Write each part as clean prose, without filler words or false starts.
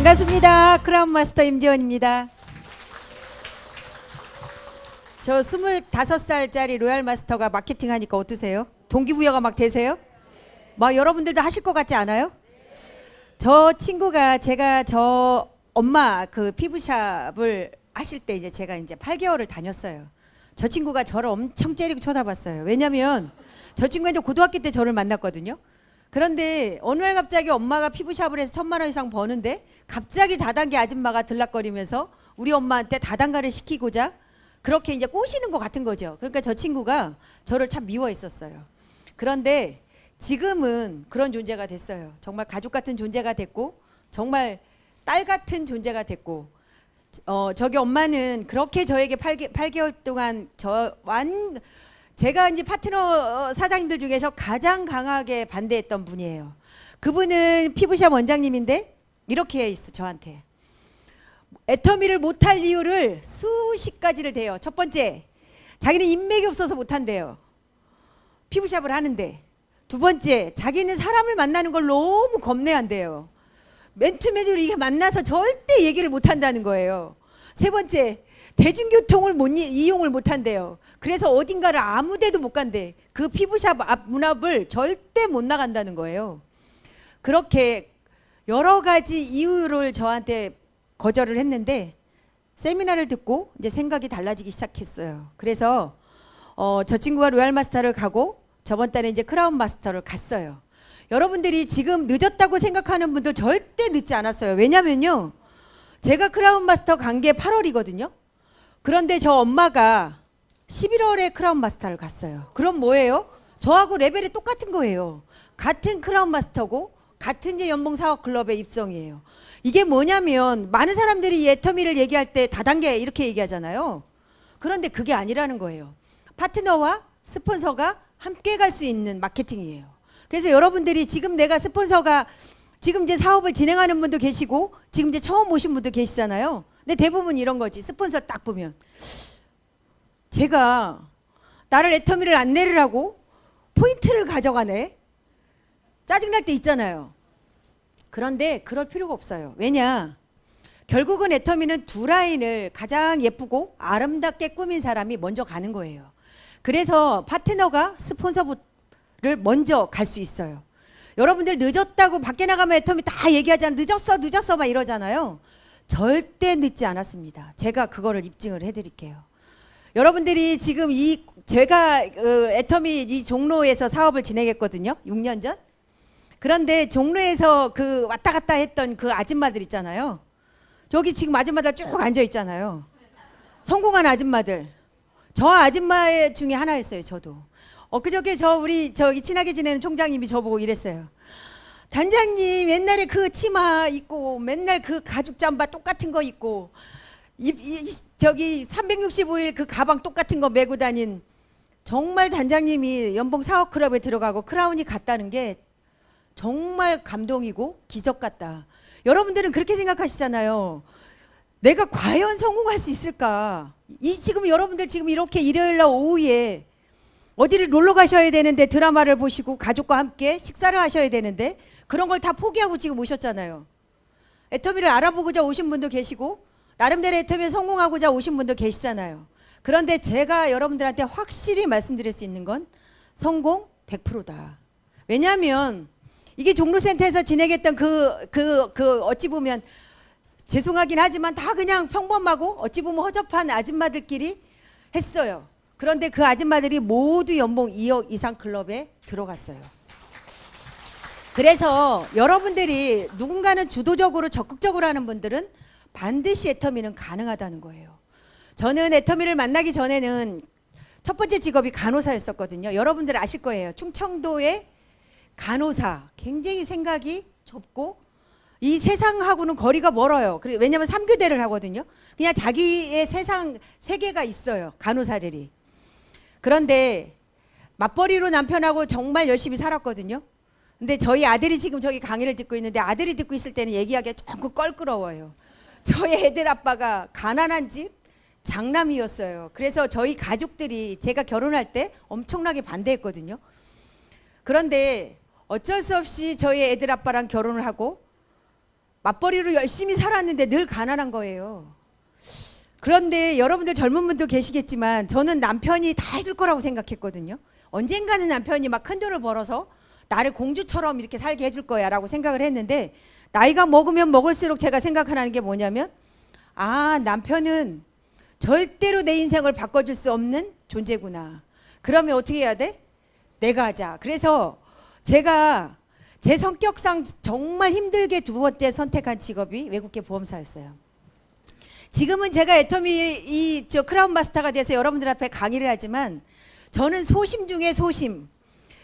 반갑습니다. 크라운 마스터 임지원입니다. 저 25살짜리 로얄 마스터가 마케팅 하니까 어떠세요? 동기부여가 막 되세요? 막 여러분들도 하실 것 같지 않아요? 저 친구가 제가 저 엄마 그 피부샵을 하실 때 이제 제가 이제 8개월을 다녔어요. 저 친구가 저를 엄청 째리고 쳐다봤어요. 왜냐면 저 친구가 이제 고등학교 때 저를 만났거든요. 그런데 어느 날 갑자기 엄마가 피부샵을 해서 1,000만 원 이상 버는데 갑자기 다단계 아줌마가 들락거리면서 우리 엄마한테 다단가를 시키고자 그렇게 이제 꼬시는 것 같은 거죠. 그러니까 저 친구가 저를 참 미워했었어요. 그런데 지금은 그런 존재가 됐어요. 정말 가족 같은 존재가 됐고 정말 딸 같은 존재가 됐고 저기 엄마는 그렇게 저에게 8개월 동안 제가 이제 파트너 사장님들 중에서 가장 강하게 반대했던 분이에요. 그분은 피부샵 원장님인데 이렇게 있어 저한테. 애터미를 못할 이유를 수십 가지를 대요. 첫 번째, 자기는 인맥이 없어서 못한대요. 피부샵을 하는데. 두 번째, 자기는 사람을 만나는 걸 너무 겁내한대요. 맨투맨으로 이게 만나서 절대 얘기를 못한다는 거예요. 세 번째, 대중교통을 이용을 못한대요. 그래서 어딘가를 아무 데도 못 간대. 그 피부샵 앞 문 앞을 절대 못 나간다는 거예요. 그렇게 여러 가지 이유를 저한테 거절을 했는데 세미나를 듣고 이제 생각이 달라지기 시작했어요. 그래서 저 친구가 로얄 마스터를 가고 저번 달에 이제 크라운 마스터를 갔어요. 여러분들이 지금 늦었다고 생각하는 분들 절대 늦지 않았어요. 왜냐면요, 제가 크라운 마스터 간 게 8월이거든요. 그런데 저 엄마가 11월에 크라운 마스터를 갔어요. 그럼 뭐예요? 저하고 레벨이 똑같은 거예요. 같은 크라운 마스터고 같은 이제 연봉 사업 클럽의 입성이에요. 이게 뭐냐면 많은 사람들이 이 애터미를 얘기할 때 다단계 이렇게 얘기하잖아요. 그런데 그게 아니라는 거예요. 파트너와 스폰서가 함께 갈 수 있는 마케팅이에요. 그래서 여러분들이 지금 내가 스폰서가 지금 이제 사업을 진행하는 분도 계시고 지금 이제 처음 오신 분도 계시잖아요. 근데 대부분 이런 거지. 스폰서 딱 보면 제가 나를 애터미를 안 내리라고 포인트를 가져가네. 짜증날 때 있잖아요. 그런데 그럴 필요가 없어요. 왜냐? 결국은 애터미는 두 라인을 가장 예쁘고 아름답게 꾸민 사람이 먼저 가는 거예요. 그래서 파트너가 스폰서를 먼저 갈 수 있어요. 여러분들 늦었다고 밖에 나가면 애터미 다 얘기하잖아요. 늦었어 막 이러잖아요. 절대 늦지 않았습니다. 제가 그거를 입증을 해드릴게요. 여러분들이 지금 제가 애터미 이 종로에서 사업을 진행했거든요. 6년 전. 그런데 종로에서 그 왔다 갔다 했던 그 아줌마들 있잖아요. 저기 지금 아줌마들 쭉 앉아 있잖아요. 성공한 아줌마들. 저 아줌마 중에 하나였어요. 저도. 그저께 우리 저기 친하게 지내는 총장님이 저보고 이랬어요. 단장님 옛날에 그 치마 입고 맨날 그 가죽 잠바 똑같은 거 입고 저기 365일 그 가방 똑같은 거 메고 다닌 정말 단장님이 연봉 사업 클럽에 들어가고 크라운이 갔다는 게 정말 감동이고 기적 같다. 여러분들은 그렇게 생각하시잖아요. 내가 과연 성공할 수 있을까? 지금 여러분들 지금 이렇게 일요일날 오후에 어디를 놀러 가셔야 되는데 드라마를 보시고 가족과 함께 식사를 하셔야 되는데 그런 걸 다 포기하고 지금 오셨잖아요. 애터미를 알아보고자 오신 분도 계시고 나름대로 애터미에 성공하고자 오신 분도 계시잖아요. 그런데 제가 여러분들한테 확실히 말씀드릴 수 있는 건 성공 100%다. 왜냐하면 이게 종로센터에서 진행했던 어찌 보면 죄송하긴 하지만 다 그냥 평범하고 어찌 보면 허접한 아줌마들끼리 했어요. 그런데 그 아줌마들이 모두 연봉 2억 이상 클럽에 들어갔어요. 그래서 여러분들이 누군가는 주도적으로 적극적으로 하는 분들은 반드시 애터미는 가능하다는 거예요. 저는 애터미를 만나기 전에는 첫 번째 직업이 간호사였었거든요. 여러분들 아실 거예요. 충청도의 간호사 굉장히 생각이 좁고 이 세상하고는 거리가 멀어요. 왜냐하면 3교대를 하거든요. 그냥 자기의 세계가 있어요. 간호사들이. 그런데 맞벌이로 남편하고 정말 열심히 살았거든요. 근데 저희 아들이 지금 저기 강의를 듣고 있는데 아들이 듣고 있을 때는 얘기하기가 조금 껄끄러워요. 저희 애들 아빠가 가난한 집 장남이었어요. 그래서 저희 가족들이 제가 결혼할 때 엄청나게 반대했거든요. 그런데 어쩔 수 없이 저희 애들 아빠랑 결혼을 하고 맞벌이로 열심히 살았는데 늘 가난한 거예요. 그런데 여러분들 젊은 분도 계시겠지만 저는 남편이 다 해줄 거라고 생각했거든요. 언젠가는 남편이 막 큰 돈을 벌어서 나를 공주처럼 이렇게 살게 해줄 거야 라고 생각을 했는데, 나이가 먹으면 먹을수록 제가 생각하는 게 뭐냐면, 아, 남편은 절대로 내 인생을 바꿔줄 수 없는 존재구나. 그러면 어떻게 해야 돼? 내가 하자. 그래서 제가 제 성격상 정말 힘들게 두 번째 선택한 직업이 외국계 보험사였어요. 지금은 제가 애터미 크라운 마스터가 돼서 여러분들 앞에 강의를 하지만 저는 소심 중에 소심,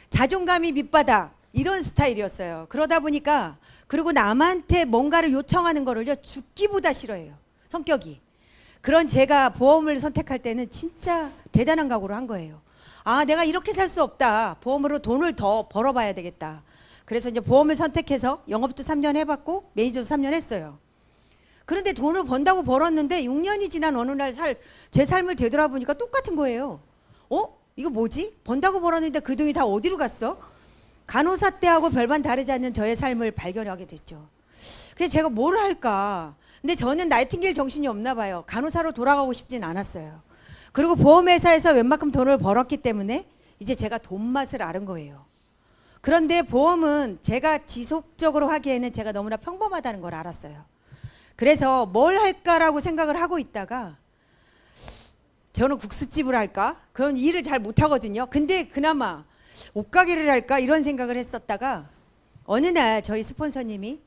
자존감이 밑바닥, 이런 스타일이었어요. 그러다 보니까, 그리고 남한테 뭔가를 요청하는 거를요 죽기보다 싫어해요, 성격이. 그런 제가 보험을 선택할 때는 진짜 대단한 각오를 한 거예요. 아, 내가 이렇게 살 수 없다. 보험으로 돈을 더 벌어봐야 되겠다. 그래서 이제 보험을 선택해서 영업도 3년 해봤고 매니저도 3년 했어요. 그런데 돈을 번다고 벌었는데 6년이 지난 어느 날 제 삶을 되돌아보니까 똑같은 거예요. 이거 뭐지? 번다고 벌었는데 그 돈이 다 어디로 갔어? 간호사 때하고 별반 다르지 않는 저의 삶을 발견하게 됐죠. 그래서 제가 뭘 할까? 근데 저는 나이팅게일 정신이 없나 봐요. 간호사로 돌아가고 싶진 않았어요. 그리고 보험회사에서 웬만큼 돈을 벌었기 때문에 이제 제가 돈 맛을 아는 거예요. 그런데 보험은 제가 지속적으로 하기에는 제가 너무나 평범하다는 걸 알았어요. 그래서 뭘 할까라고 생각을 하고 있다가, 저는 국수집을 할까? 그런 일을 잘 못하거든요. 근데 그나마 옷가게를 할까? 이런 생각을 했었다가 어느 날 저희 스폰서님이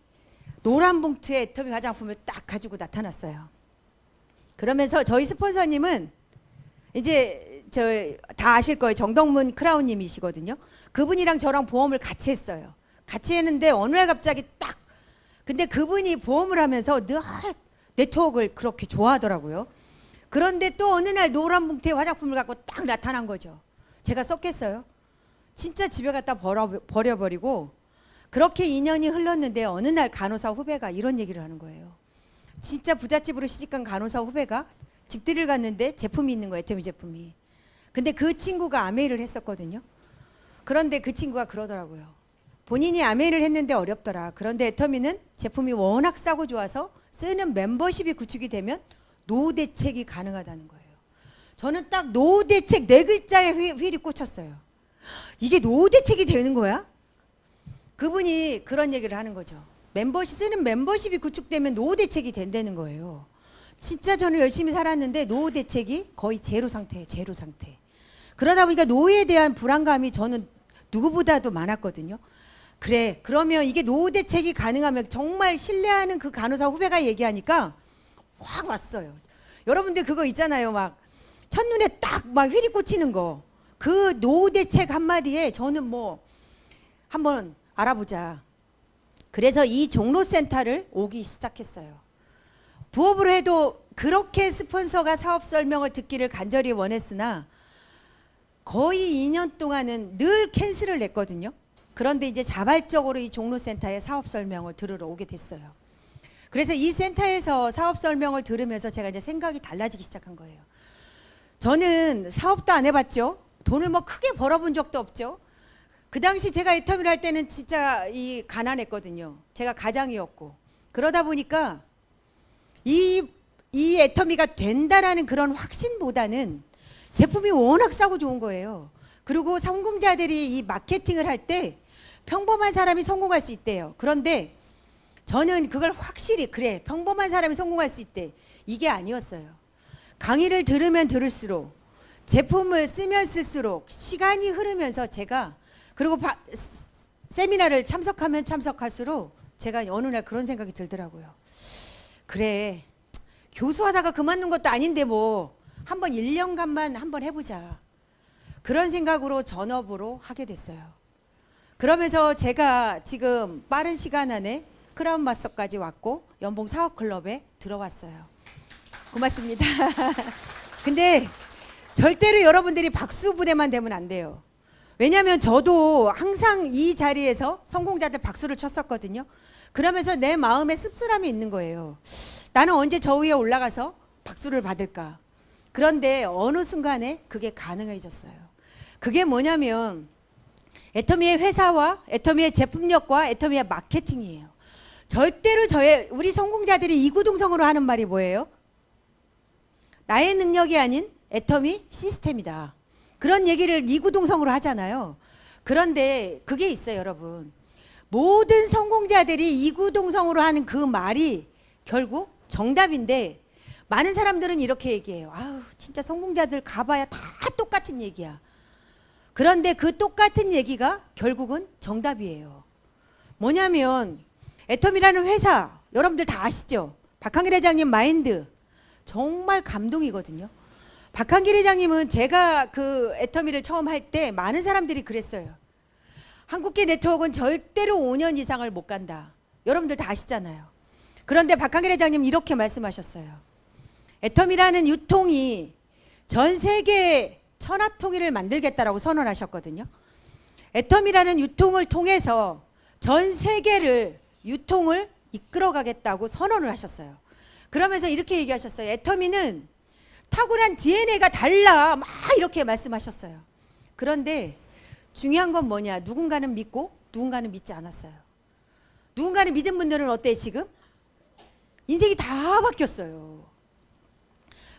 노란 봉투에 애터미 화장품을 딱 가지고 나타났어요. 그러면서 저희 스폰서님은 이제 다 아실 거예요. 정덕문 크라운님이시거든요. 그분이랑 저랑 보험을 같이 했어요. 같이 했는데 어느 날 갑자기 딱, 근데 그분이 보험을 하면서 늘 네트워크를 그렇게 좋아하더라고요. 그런데 또 어느 날 노란 봉투에 화장품을 갖고 딱 나타난 거죠. 제가 썼겠어요? 진짜 집에 갖다 버려버리고, 그렇게 2년이 흘렀는데 어느 날 간호사 후배가 이런 얘기를 하는 거예요. 진짜 부잣집으로 시집간 간호사 후배가 집들이를 갔는데 제품이 있는 거예요, 애터미 제품이. 근데 그 친구가 아메이를 했었거든요. 그런데 그 친구가 그러더라고요. 본인이 아메이를 했는데 어렵더라. 그런데 애터미는 제품이 워낙 싸고 좋아서 쓰는 멤버십이 구축이 되면 노후 대책이 가능하다는 거예요. 저는 딱 노후 대책 4글자에 휠이 꽂혔어요. 이게 노후 대책이 되는 거야? 그분이 그런 얘기를 하는 거죠. 쓰는 멤버십이 구축되면 노후 대책이 된다는 거예요. 진짜 저는 열심히 살았는데 노후 대책이 거의 제로 상태예요. 제로 상태. 그러다 보니까 노후에 대한 불안감이 저는 누구보다도 많았거든요. 그래, 그러면 이게 노후 대책이 가능하면, 정말 신뢰하는 그 간호사 후배가 얘기하니까 확 왔어요. 여러분들 그거 있잖아요. 막 첫눈에 딱 막 휠이 꽂히는 거. 그 노후 대책 한마디에 저는 뭐 한번 알아보자. 그래서 이 종로센터를 오기 시작했어요. 부업으로 해도 그렇게 스폰서가 사업 설명을 듣기를 간절히 원했으나 거의 2년 동안은 늘 캔슬을 냈거든요. 그런데 이제 자발적으로 이 종로센터의 사업 설명을 들으러 오게 됐어요. 그래서 이 센터에서 사업 설명을 들으면서 제가 이제 생각이 달라지기 시작한 거예요. 저는 사업도 안 해봤죠. 돈을 뭐 크게 벌어본 적도 없죠. 그 당시 제가 애터미를 할 때는 진짜 가난했거든요. 제가 가장이었고. 그러다 보니까 이 애터미가 된다라는 그런 확신보다는 제품이 워낙 싸고 좋은 거예요. 그리고 성공자들이 이 마케팅을 할 때 평범한 사람이 성공할 수 있대요. 그런데 저는 그걸 확실히, 그래, 평범한 사람이 성공할 수 있대, 이게 아니었어요. 강의를 들으면 들을수록, 제품을 쓰면 쓸수록, 시간이 흐르면서 제가, 그리고 세미나를 참석하면 참석할수록 제가 어느 날 그런 생각이 들더라고요. 그래, 교수하다가 그만둔 것도 아닌데 뭐 한번 1년간만 한번 해보자. 그런 생각으로 전업으로 하게 됐어요. 그러면서 제가 지금 빠른 시간 안에 크라운 마스터까지 왔고 연봉 사업클럽에 들어왔어요. 고맙습니다. 근데 절대로 여러분들이 박수 부대만 되면 안 돼요. 왜냐하면 저도 항상 이 자리에서 성공자들 박수를 쳤었거든요. 그러면서 내 마음에 씁쓸함이 있는 거예요. 나는 언제 저 위에 올라가서 박수를 받을까? 그런데 어느 순간에 그게 가능해졌어요. 그게 뭐냐면 애터미의 회사와 애터미의 제품력과 애터미의 마케팅이에요. 절대로 우리 성공자들이 이구동성으로 하는 말이 뭐예요? 나의 능력이 아닌 애터미 시스템이다. 그런 얘기를 이구동성으로 하잖아요. 그런데 그게 있어요, 여러분. 모든 성공자들이 이구동성으로 하는 그 말이 결국 정답인데, 많은 사람들은 이렇게 얘기해요. 아우, 진짜 성공자들 가봐야 다 똑같은 얘기야. 그런데 그 똑같은 얘기가 결국은 정답이에요. 뭐냐면 애텀이라는 회사, 여러분들 다 아시죠? 박한길 회장님 마인드 정말 감동이거든요. 박한길 회장님은 제가 그 애터미를 처음 할 때 많은 사람들이 그랬어요. 한국계 네트워크는 절대로 5년 이상을 못 간다. 여러분들 다 아시잖아요. 그런데 박한길 회장님 이렇게 말씀하셨어요. 애터미라는 유통이 전 세계 천하통일을 만들겠다라고 선언하셨거든요. 애터미라는 유통을 통해서 전 세계를 유통을 이끌어가겠다고 선언을 하셨어요. 그러면서 이렇게 얘기하셨어요. 애터미는 타고난 DNA가 달라, 막 이렇게 말씀하셨어요. 그런데 중요한 건 뭐냐? 누군가는 믿고 누군가는 믿지 않았어요. 누군가는 믿은 분들은 어때요 지금? 인생이 다 바뀌었어요.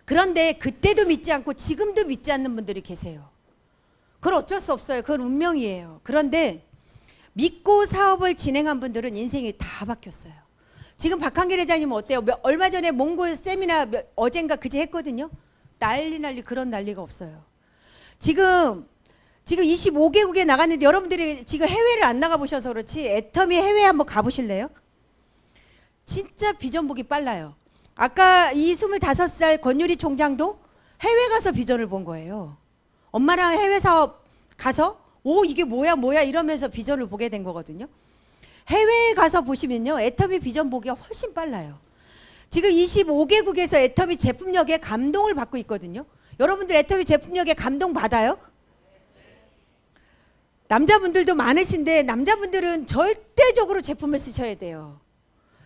그런데 그때도 믿지 않고 지금도 믿지 않는 분들이 계세요. 그건 어쩔 수 없어요. 그건 운명이에요. 그런데 믿고 사업을 진행한 분들은 인생이 다 바뀌었어요. 지금 박한길 회장님은 어때요? 얼마 전에 몽골 세미나 어젠가 그제 했거든요. 난리 그런 난리가 없어요. 지금 25개국에 나갔는데 여러분들이 지금 해외를 안 나가보셔서 그렇지 애터미 해외 한번 가보실래요? 진짜 비전 보기 빨라요. 아까 이 25살 권유리 총장도 해외 가서 비전을 본 거예요. 엄마랑 해외 사업 가서 오 이게 뭐야 이러면서 비전을 보게 된 거거든요. 해외에 가서 보시면요 애터미 비전 보기가 훨씬 빨라요. 지금 25개국에서 애터미 제품력에 감동을 받고 있거든요. 여러분들 애터미 제품력에 감동 받아요? 남자분들도 많으신데 남자분들은 절대적으로 제품을 쓰셔야 돼요.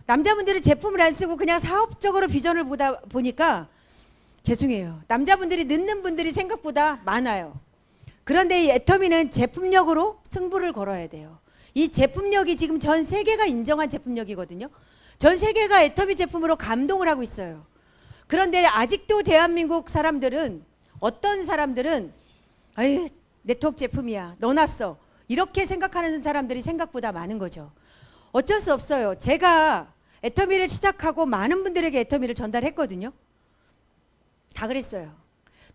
남자분들은 제품을 안 쓰고 그냥 사업적으로 비전을 보다 보니까 죄송해요. 남자분들이 늦는 분들이 생각보다 많아요. 그런데 이 애터미는 제품력으로 승부를 걸어야 돼요. 이 제품력이 지금 전 세계가 인정한 제품력이거든요. 전 세계가 애터미 제품으로 감동을 하고 있어요. 그런데 아직도 대한민국 사람들은 어떤 사람들은 아유 네트워크 제품이야 넣어놨어 이렇게 생각하는 사람들이 생각보다 많은 거죠. 어쩔 수 없어요. 제가 애터미를 시작하고 많은 분들에게 애터미를 전달했거든요. 다 그랬어요.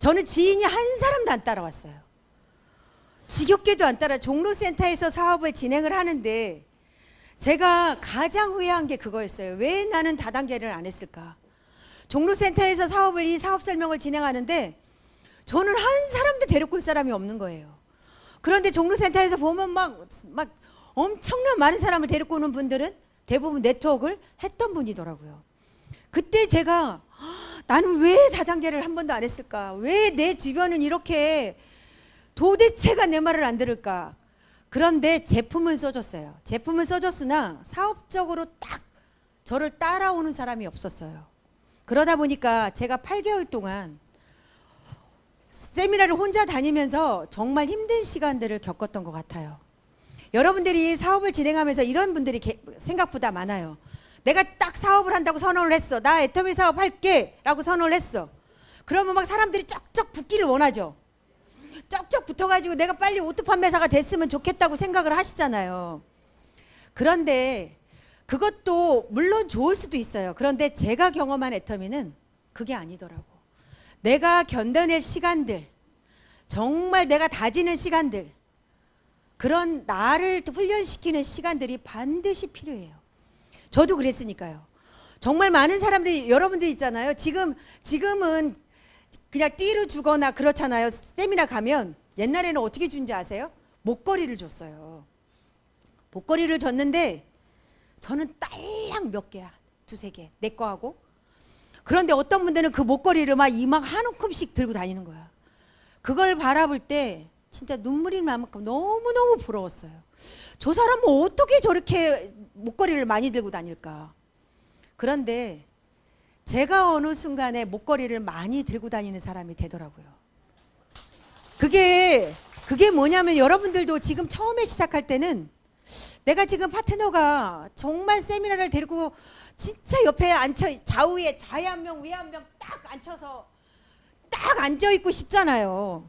저는 지인이 한 사람도 안 따라왔어요. 지겹게도 안 따라 종로센터에서 사업을 진행을 하는데 제가 가장 후회한 게 그거였어요. 왜 나는 다단계를 안 했을까? 종로센터에서 이 사업 설명을 진행하는데 저는 한 사람도 데리고 올 사람이 없는 거예요. 그런데 종로센터에서 보면 막 엄청난 많은 사람을 데리고 오는 분들은 대부분 네트워크를 했던 분이더라고요. 그때 제가 나는 왜 다단계를 한 번도 안 했을까? 왜 내 주변은 이렇게 도대체가 내 말을 안 들을까? 그런데 제품은 써줬어요. 제품은 써줬으나 사업적으로 딱 저를 따라오는 사람이 없었어요. 그러다 보니까 제가 8개월 동안 세미나를 혼자 다니면서 정말 힘든 시간들을 겪었던 것 같아요. 여러분들이 사업을 진행하면서 이런 분들이 생각보다 많아요. 내가 딱 사업을 한다고 선언을 했어. 나 애터미 사업 할게 라고 선언을 했어. 그러면 막 사람들이 쩍쩍 붙기를 원하죠. 쩍쩍 붙어가지고 내가 빨리 오토 판매사가 됐으면 좋겠다고 생각을 하시잖아요. 그런데 그것도 물론 좋을 수도 있어요. 그런데 제가 경험한 애터미는 그게 아니더라고. 내가 견뎌낼 시간들, 정말 내가 다지는 시간들, 그런 나를 훈련시키는 시간들이 반드시 필요해요. 저도 그랬으니까요. 정말 많은 사람들이 여러분들 있잖아요. 지금은 그냥 띠로 주거나 그렇잖아요. 세미나 가면 옛날에는 어떻게 준지 아세요? 목걸이를 줬어요. 목걸이를 줬는데 저는 딸랑 몇 개야. 2-3개. 내 거 하고. 그런데 어떤 분들은 그 목걸이를 막 이막 한 움큼씩 들고 다니는 거야. 그걸 바라볼 때 진짜 눈물이 날 만큼 너무너무 부러웠어요. 저 사람은 어떻게 저렇게 목걸이를 많이 들고 다닐까? 그런데 제가 어느 순간에 목걸이를 많이 들고 다니는 사람이 되더라고요. 그게 뭐냐면 여러분들도 지금 처음에 시작할 때는 내가 지금 파트너가 정말 세미나를 데리고 진짜 옆에 앉혀, 좌우에 좌에 한 명, 위에 한 명 딱 앉혀서 딱 앉아있고 싶잖아요.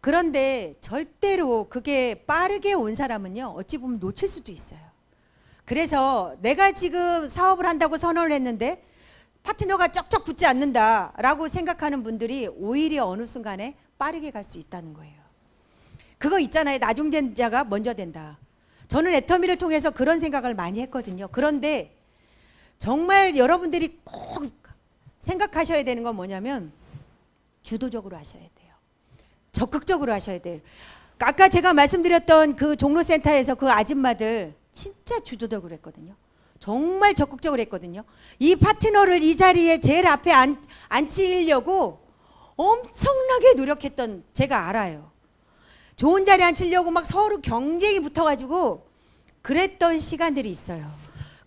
그런데 절대로 그게 빠르게 온 사람은요, 어찌 보면 놓칠 수도 있어요. 그래서 내가 지금 사업을 한다고 선언을 했는데 파트너가 쩍쩍 붙지 않는다라고 생각하는 분들이 오히려 어느 순간에 빠르게 갈 수 있다는 거예요. 그거 있잖아요. 나중된 자가 먼저 된다. 저는 애터미를 통해서 그런 생각을 많이 했거든요. 그런데 정말 여러분들이 꼭 생각하셔야 되는 건 뭐냐면 주도적으로 하셔야 돼요. 적극적으로 하셔야 돼요. 아까 제가 말씀드렸던 그 종로센터에서 그 아줌마들 진짜 주도적으로 했거든요. 정말 적극적으로 했거든요. 이 파트너를 이 자리에 제일 앞에 앉히려고 엄청나게 노력했던 제가 알아요. 좋은 자리에 앉히려고 막 서로 경쟁이 붙어가지고 그랬던 시간들이 있어요.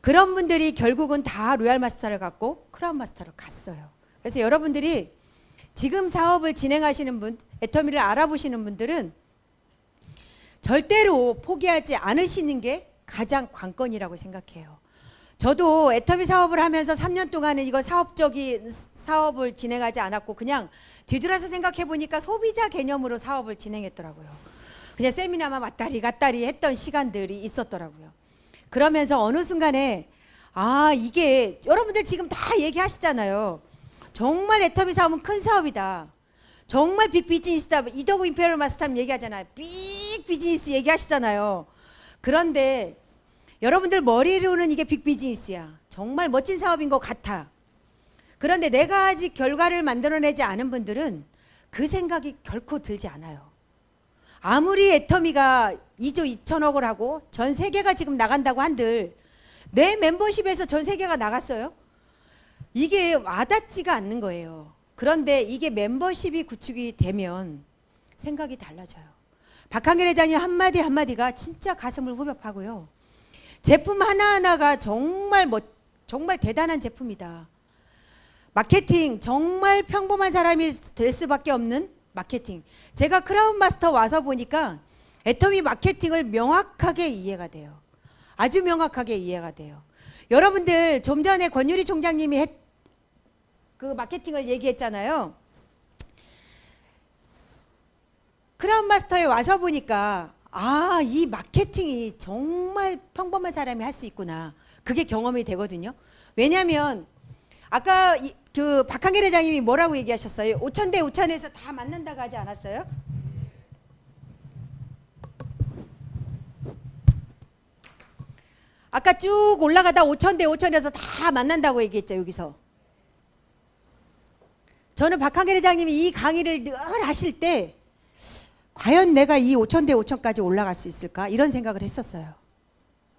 그런 분들이 결국은 다 로얄 마스터를 갖고 크라운 마스터를 갔어요. 그래서 여러분들이 지금 사업을 진행하시는 분, 애터미를 알아보시는 분들은 절대로 포기하지 않으시는 게 가장 관건이라고 생각해요. 저도 애터미 사업을 하면서 3년 동안은 이거 사업적인 사업을 진행하지 않았고 그냥 뒤돌아서 생각해 보니까 소비자 개념으로 사업을 진행했더라고요. 그냥 세미나만 왔다리 갔다리 했던 시간들이 있었더라고요. 그러면서 어느 순간에 아, 이게 여러분들 지금 다 얘기하시잖아요. 정말 애터미 사업은 큰 사업이다. 정말 빅 비즈니스다. 이더구 임페리얼 마스터님 얘기하잖아요. 빅 비즈니스 얘기하시잖아요. 그런데 여러분들 머리로는 이게 빅 비즈니스야. 정말 멋진 사업인 것 같아. 그런데 내가 아직 결과를 만들어내지 않은 분들은 그 생각이 결코 들지 않아요. 아무리 애터미가 2조 2천억을 하고 전 세계가 지금 나간다고 한들 내 멤버십에서 전 세계가 나갔어요? 이게 와닿지가 않는 거예요. 그런데 이게 멤버십이 구축이 되면 생각이 달라져요. 박한길 회장님 한마디 한마디가 진짜 가슴을 후벼파고요. 제품 하나하나가 정말 대단한 제품이다. 마케팅 정말 평범한 사람이 될 수밖에 없는 마케팅. 제가 크라운 마스터 와서 보니까 애터미 마케팅을 명확하게 이해가 돼요. 아주 명확하게 이해가 돼요. 여러분들 좀 전에 권유리 총장님이 그 마케팅을 얘기했잖아요. 크라운 마스터에 와서 보니까 아, 이 마케팅이 정말 평범한 사람이 할 수 있구나. 그게 경험이 되거든요. 왜냐하면 아까 그 박한길 회장님이 뭐라고 얘기하셨어요? 5천 대 5천에서 다 만난다고 하지 않았어요? 아까 쭉 올라가다 5천 대 5천에서 다 만난다고 얘기했죠. 여기서. 저는 박한길 회장님이 이 강의를 늘 하실 때 과연 내가 이 5천 대 5천까지 올라갈 수 있을까? 이런 생각을 했었어요.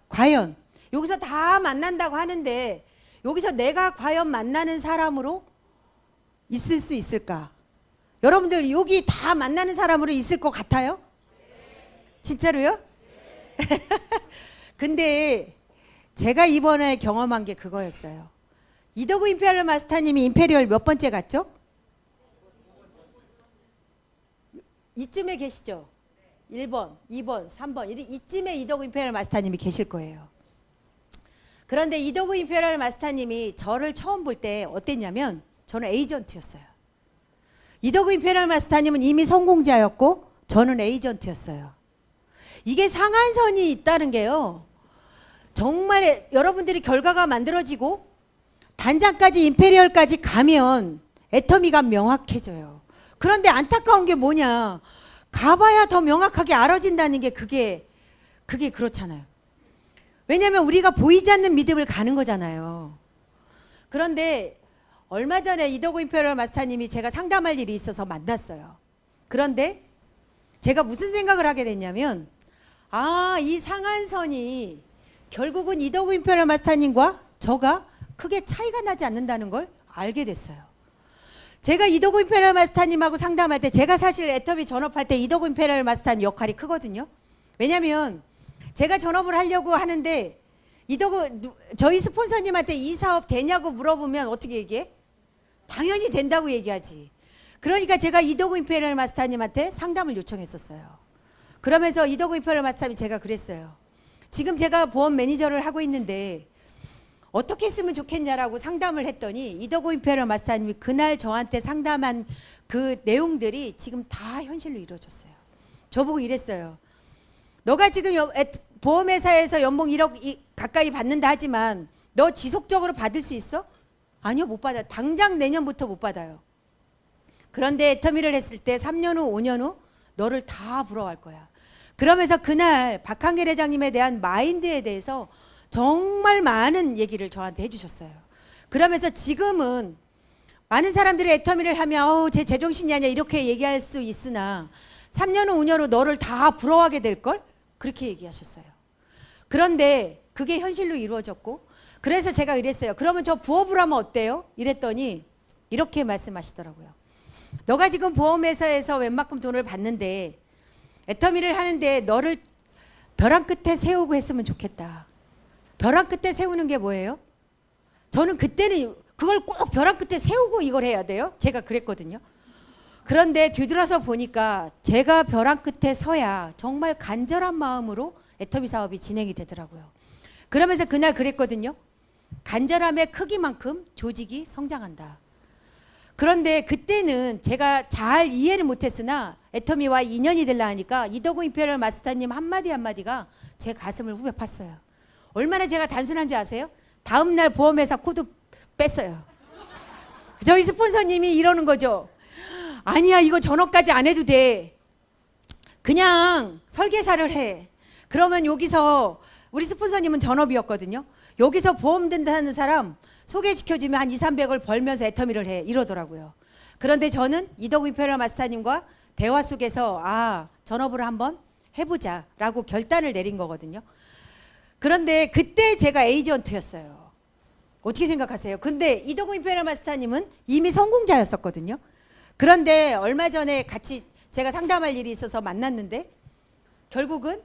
과연 여기서 다 만난다고 하는데 여기서 내가 과연 만나는 사람으로 있을 수 있을까? 여러분들 여기 다 만나는 사람으로 있을 것 같아요? 진짜로요? 근데 제가 이번에 경험한 게 그거였어요. 이더구 임페리얼 마스터님이 임페리얼 몇 번째 갔죠? 이쯤에 계시죠? 1번, 2번, 3번 이쯤에 이더구 임페리얼 마스터님이 계실 거예요. 그런데 이더구 임페리얼 마스터님이 저를 처음 볼 때 어땠냐면 저는 에이전트였어요. 이더구 임페리얼 마스터님은 이미 성공자였고 저는 에이전트였어요. 이게 상한선이 있다는 게요. 정말 여러분들이 결과가 만들어지고 단장까지 임페리얼까지 가면 애터미가 명확해져요. 그런데 안타까운 게 뭐냐. 가봐야 더 명확하게 알아진다는 게 그게 그렇잖아요. 왜냐하면 우리가 보이지 않는 믿음을 가는 거잖아요. 그런데 얼마 전에 이더구 임페리얼 마스터님이 제가 상담할 일이 있어서 만났어요. 그런데 제가 무슨 생각을 하게 됐냐면 아, 이 상한선이 결국은 이더구 임페리얼 마스터님과 저가 크게 차이가 나지 않는다는 걸 알게 됐어요. 제가 이더구 임페리얼 마스터님하고 상담할 때 제가 사실 애터미 전업할 때 이더구 임페리얼 마스터님 역할이 크거든요. 왜냐하면 제가 전업을 하려고 하는데 저희 스폰서님한테 이 사업 되냐고 물어보면 어떻게 얘기해? 당연히 된다고 얘기하지. 그러니까 제가 이더구 임페리얼 마스터님한테 상담을 요청했었어요. 그러면서 이더구 임페리얼 마스터님이 제가 그랬어요. 지금 제가 보험 매니저를 하고 있는데 어떻게 했으면 좋겠냐라고 상담을 했더니 이덕우 임페리얼 마스터님이 그날 저한테 상담한 그 내용들이 지금 다 현실로 이루어졌어요. 저보고 이랬어요. 너가 지금 보험회사에서 연봉 1억 가까이 받는다 하지만 너 지속적으로 받을 수 있어? 아니요, 못 받아요. 당장 내년부터 못 받아요. 그런데 애터미를 했을 때 3년 후 5년 후 너를 다 부러워할 거야. 그러면서 그날 박한길 회장님에 대한 마인드에 대해서 정말 많은 얘기를 저한테 해주셨어요. 그러면서 지금은 많은 사람들이 애터미를 하면 어우 쟤 제정신이 아니야 이렇게 얘기할 수 있으나 3년 후 5년 후 너를 다 부러워하게 될걸? 그렇게 얘기하셨어요. 그런데 그게 현실로 이루어졌고 그래서 제가 이랬어요. 그러면 저 부업을 하면 어때요? 이랬더니 이렇게 말씀하시더라고요. 너가 지금 보험회사에서 웬만큼 돈을 받는데 애터미를 하는데 너를 벼랑 끝에 세우고 했으면 좋겠다. 벼랑 끝에 세우는 게 뭐예요? 저는 그때는 그걸 꼭 벼랑 끝에 세우고 이걸 해야 돼요? 제가 그랬거든요. 그런데 뒤돌아서 보니까 제가 벼랑 끝에 서야 정말 간절한 마음으로 애터미 사업이 진행이 되더라고요. 그러면서 그날 그랬거든요. 간절함의 크기만큼 조직이 성장한다. 그런데 그때는 제가 잘 이해를 못했으나 애터미와 인연이 되려 하니까 이덕우 임페리얼 마스터님 한마디 한마디가 제 가슴을 후벼 팠어요. 얼마나 제가 단순한지 아세요? 다음날 보험회사 코드 뺐어요. 저희 스폰서님이 이러는 거죠. 아니야 이거 전업까지 안 해도 돼. 그냥 설계사를 해. 그러면 여기서 우리 스폰서님은 전업이었거든요. 여기서 보험 든다는 사람 소개시켜주면 한 200~300을 벌면서 애터미를 해 이러더라고요. 그런데 저는 이덕우 임페리얼 마스터님과 대화 속에서 전업을 한번 해보자 라고 결단을 내린 거거든요. 그런데 그때 제가 에이전트였어요. 어떻게 생각하세요? 근데 이덕우 임페리얼 마스터님은 이미 성공자였었거든요. 그런데 얼마 전에 같이 제가 상담할 일이 있어서 만났는데 결국은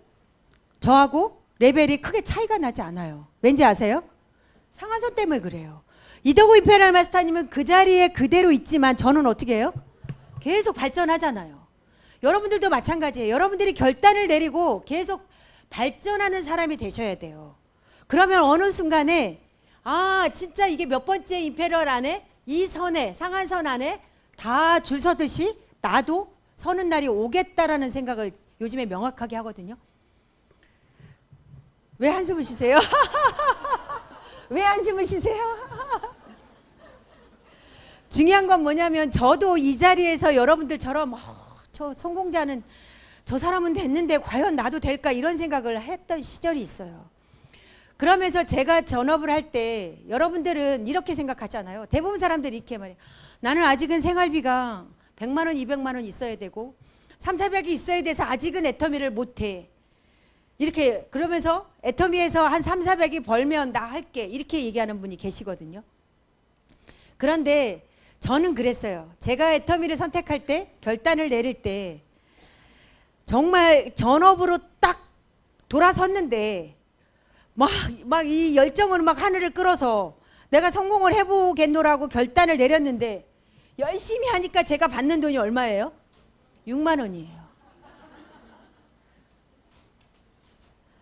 저하고 레벨이 크게 차이가 나지 않아요. 왠지 아세요? 상한선 때문에 그래요. 이덕우 임페리얼 마스터님은 그 자리에 그대로 있지만 저는 어떻게 해요? 계속 발전하잖아요. 여러분들도 마찬가지예요. 여러분들이 결단을 내리고 계속 발전하는 사람이 되셔야 돼요. 그러면 어느 순간에 진짜 이게 몇 번째 임페리얼 안에 이 선에 상한선 안에 다 줄 서듯이 나도 서는 날이 오겠다라는 생각을 요즘에 명확하게 하거든요. 왜 한숨을 쉬세요? 왜 한숨을 쉬세요? 중요한 건 뭐냐면 저도 이 자리에서 여러분들처럼 저 성공자는 저 사람은 됐는데 과연 나도 될까 이런 생각을 했던 시절이 있어요. 그러면서 제가 전업을 할 때 여러분들은 이렇게 생각하잖아요. 대부분 사람들이 이렇게 말해요. 나는 아직은 생활비가 100만 원, 200만 원 있어야 되고 300~400이 있어야 돼서 아직은 애터미를 못해. 이렇게 그러면서 애터미에서 한 300~400이 벌면 나 할게 이렇게 얘기하는 분이 계시거든요. 그런데 저는 그랬어요. 제가 애터미를 선택할 때 결단을 내릴 때 정말 전업으로 딱 돌아섰는데 막 이 열정으로 막 하늘을 끌어서 내가 성공을 해보겠노라고 결단을 내렸는데 열심히 하니까 제가 받는 돈이 얼마예요? 6만 원이에요.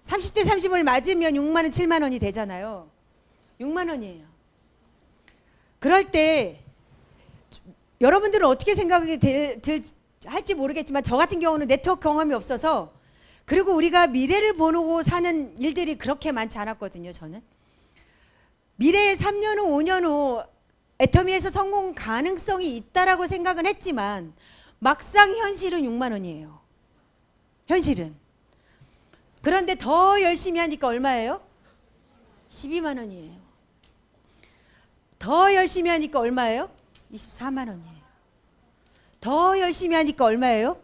30대 30을 맞으면 6만 원, 7만 원이 되잖아요. 6만 원이에요. 그럴 때 여러분들은 어떻게 생각이 할지 모르겠지만 저 같은 경우는 네트워크 경험이 없어서 그리고 우리가 미래를 보고 사는 일들이 그렇게 많지 않았거든요. 저는 미래에 3년 후 5년 후 애터미에서 성공 가능성이 있다라고 생각은 했지만 막상 현실은 6만 원이에요. 현실은. 그런데 더 열심히 하니까 얼마예요? 12만 원이에요. 더 열심히 하니까 얼마예요? 24만 원이에요. 더 열심히 하니까 얼마예요?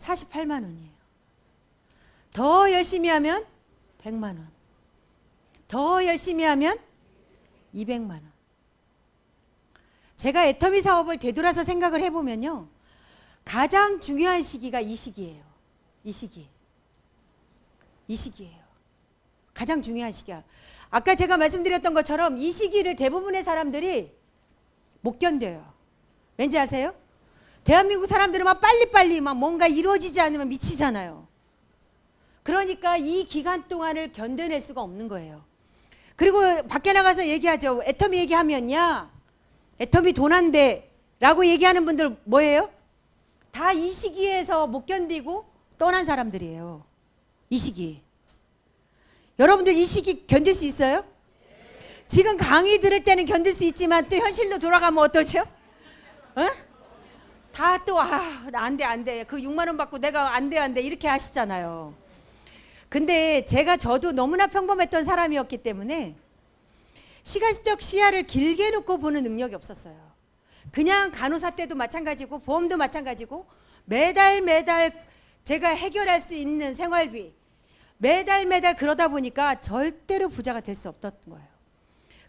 48만 원이에요. 더 열심히 하면 100만 원. 더 열심히 하면 200만 원. 제가 애터미 사업을 되돌아서 생각을 해보면요. 가장 중요한 시기가 이 시기예요. 이 시기. 이 시기예요. 가장 중요한 시기야. 아까 제가 말씀드렸던 것처럼 이 시기를 대부분의 사람들이 못 견뎌요. 왠지 아세요? 대한민국 사람들은 막 빨리빨리 막 뭔가 이루어지지 않으면 미치잖아요. 그러니까 이 기간 동안을 견뎌낼 수가 없는 거예요. 그리고 밖에 나가서 얘기하죠. 애터미 얘기하면 야 애터미 돈 안 돼 라고 얘기하는 분들 뭐예요? 다 이 시기에서 못 견디고 떠난 사람들이에요. 이 시기. 여러분들 이 시기 견딜 수 있어요? 지금 강의 들을 때는 견딜 수 있지만 또 현실로 돌아가면 어떠죠? 어? 다 또 안 돼 안 돼. 그 6만 원 받고 내가 안 돼 안 돼 이렇게 하시잖아요. 근데 저도 너무나 평범했던 사람이었기 때문에 시간적 시야를 길게 놓고 보는 능력이 없었어요. 그냥 간호사 때도 마찬가지고 보험도 마찬가지고 매달 제가 해결할 수 있는 생활비 매달 그러다 보니까 절대로 부자가 될 수 없었던 거예요.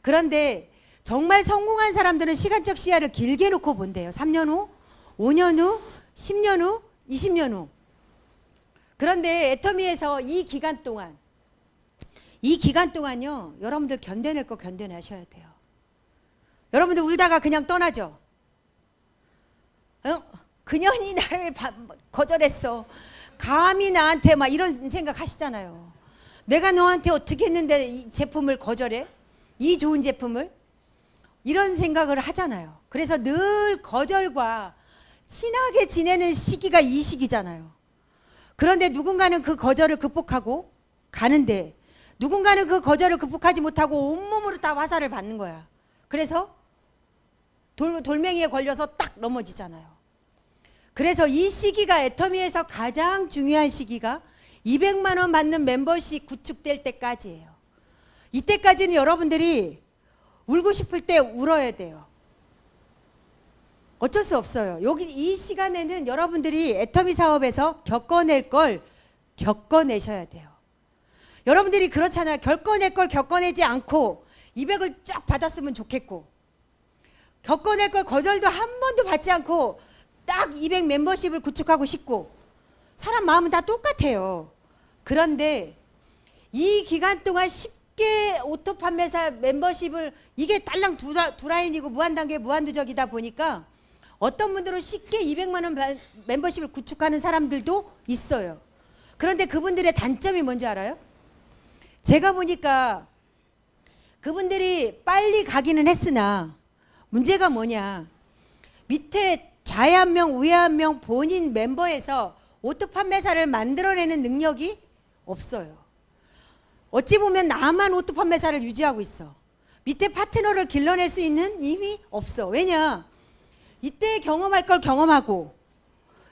그런데 정말 성공한 사람들은 시간적 시야를 길게 놓고 본대요. 3년 후, 5년 후, 10년 후, 20년 후. 그런데 애터미에서 이 기간 동안요 여러분들 견뎌낼 거 견뎌내셔야 돼요. 여러분들 울다가 그냥 떠나죠. 그년이 나를 거절했어. 감히 나한테 막 이런 생각 하시잖아요. 내가 너한테 어떻게 했는데 이 제품을 거절해? 이 좋은 제품을? 이런 생각을 하잖아요. 그래서 늘 거절과 친하게 지내는 시기가 이 시기잖아요. 그런데 누군가는 그 거절을 극복하고 가는데 누군가는 그 거절을 극복하지 못하고 온몸으로 다 화살을 받는 거야. 그래서 돌멩이에 걸려서 딱 넘어지잖아요. 그래서 이 시기가 애터미에서 가장 중요한 시기가 200만 원 받는 멤버십 구축될 때까지예요. 이때까지는 여러분들이 울고 싶을 때 울어야 돼요. 어쩔 수 없어요. 여기 이 시간에는 여러분들이 애터미 사업에서 겪어낼 걸 겪어내셔야 돼요. 여러분들이 그렇잖아요. 겪어낼 걸 겪어내지 않고 200을 쫙 받았으면 좋겠고 겪어낼 걸 거절도 한 번도 받지 않고 딱 200 멤버십을 구축하고 싶고 사람 마음은 다 똑같아요. 그런데 이 기간 동안 쉽게 오토 판매사 멤버십을 이게 딸랑 두 라인이고 무한단계 무한누적이다 보니까 어떤 분들은 쉽게 200만 원 멤버십을 구축하는 사람들도 있어요. 그런데 그분들의 단점이 뭔지 알아요? 제가 보니까 그분들이 빨리 가기는 했으나 문제가 뭐냐, 밑에 좌에 한 명 우에 한 명 본인 멤버에서 오토 판매사를 만들어내는 능력이 없어요. 어찌 보면 나만 오토 판매사를 유지하고 있어. 밑에 파트너를 길러낼 수 있는 힘이 없어. 왜냐, 이때 경험할 걸 경험하고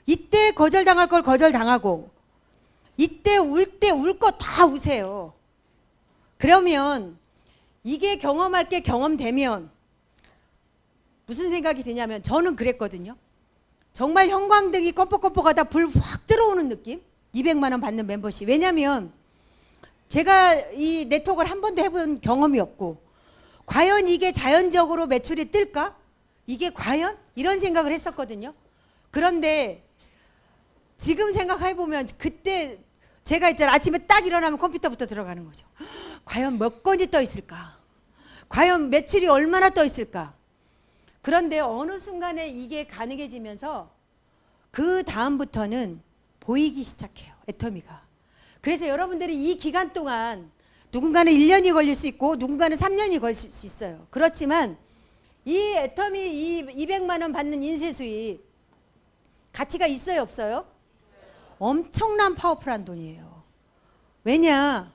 이때 거절당할 걸 거절당하고 이때 울 때 울 거 다 우세요. 그러면 이게 경험할 게 경험되면 무슨 생각이 드냐면, 저는 그랬거든요. 정말 형광등이 껌뻑껌뻑하다 불 확 들어오는 느낌? 200만 원 받는 멤버십. 왜냐면 제가 이 네트워크를 한 번도 해본 경험이 없고 과연 이게 자연적으로 매출이 뜰까? 이게 과연? 이런 생각을 했었거든요. 그런데 지금 생각해보면 그때 제가 있잖아, 아침에 딱 일어나면 컴퓨터부터 들어가는 거죠. 과연 몇 건이 떠 있을까? 과연 매출이 얼마나 떠 있을까? 그런데 어느 순간에 이게 가능해지면서 그 다음부터는 보이기 시작해요, 애터미가. 그래서 여러분들이 이 기간 동안 누군가는 1년이 걸릴 수 있고 누군가는 3년이 걸릴 수 있어요. 그렇지만 이 애터미 이 200만 원 받는 인쇄 수입 가치가 있어요, 없어요? 엄청난 파워풀한 돈이에요. 왜냐,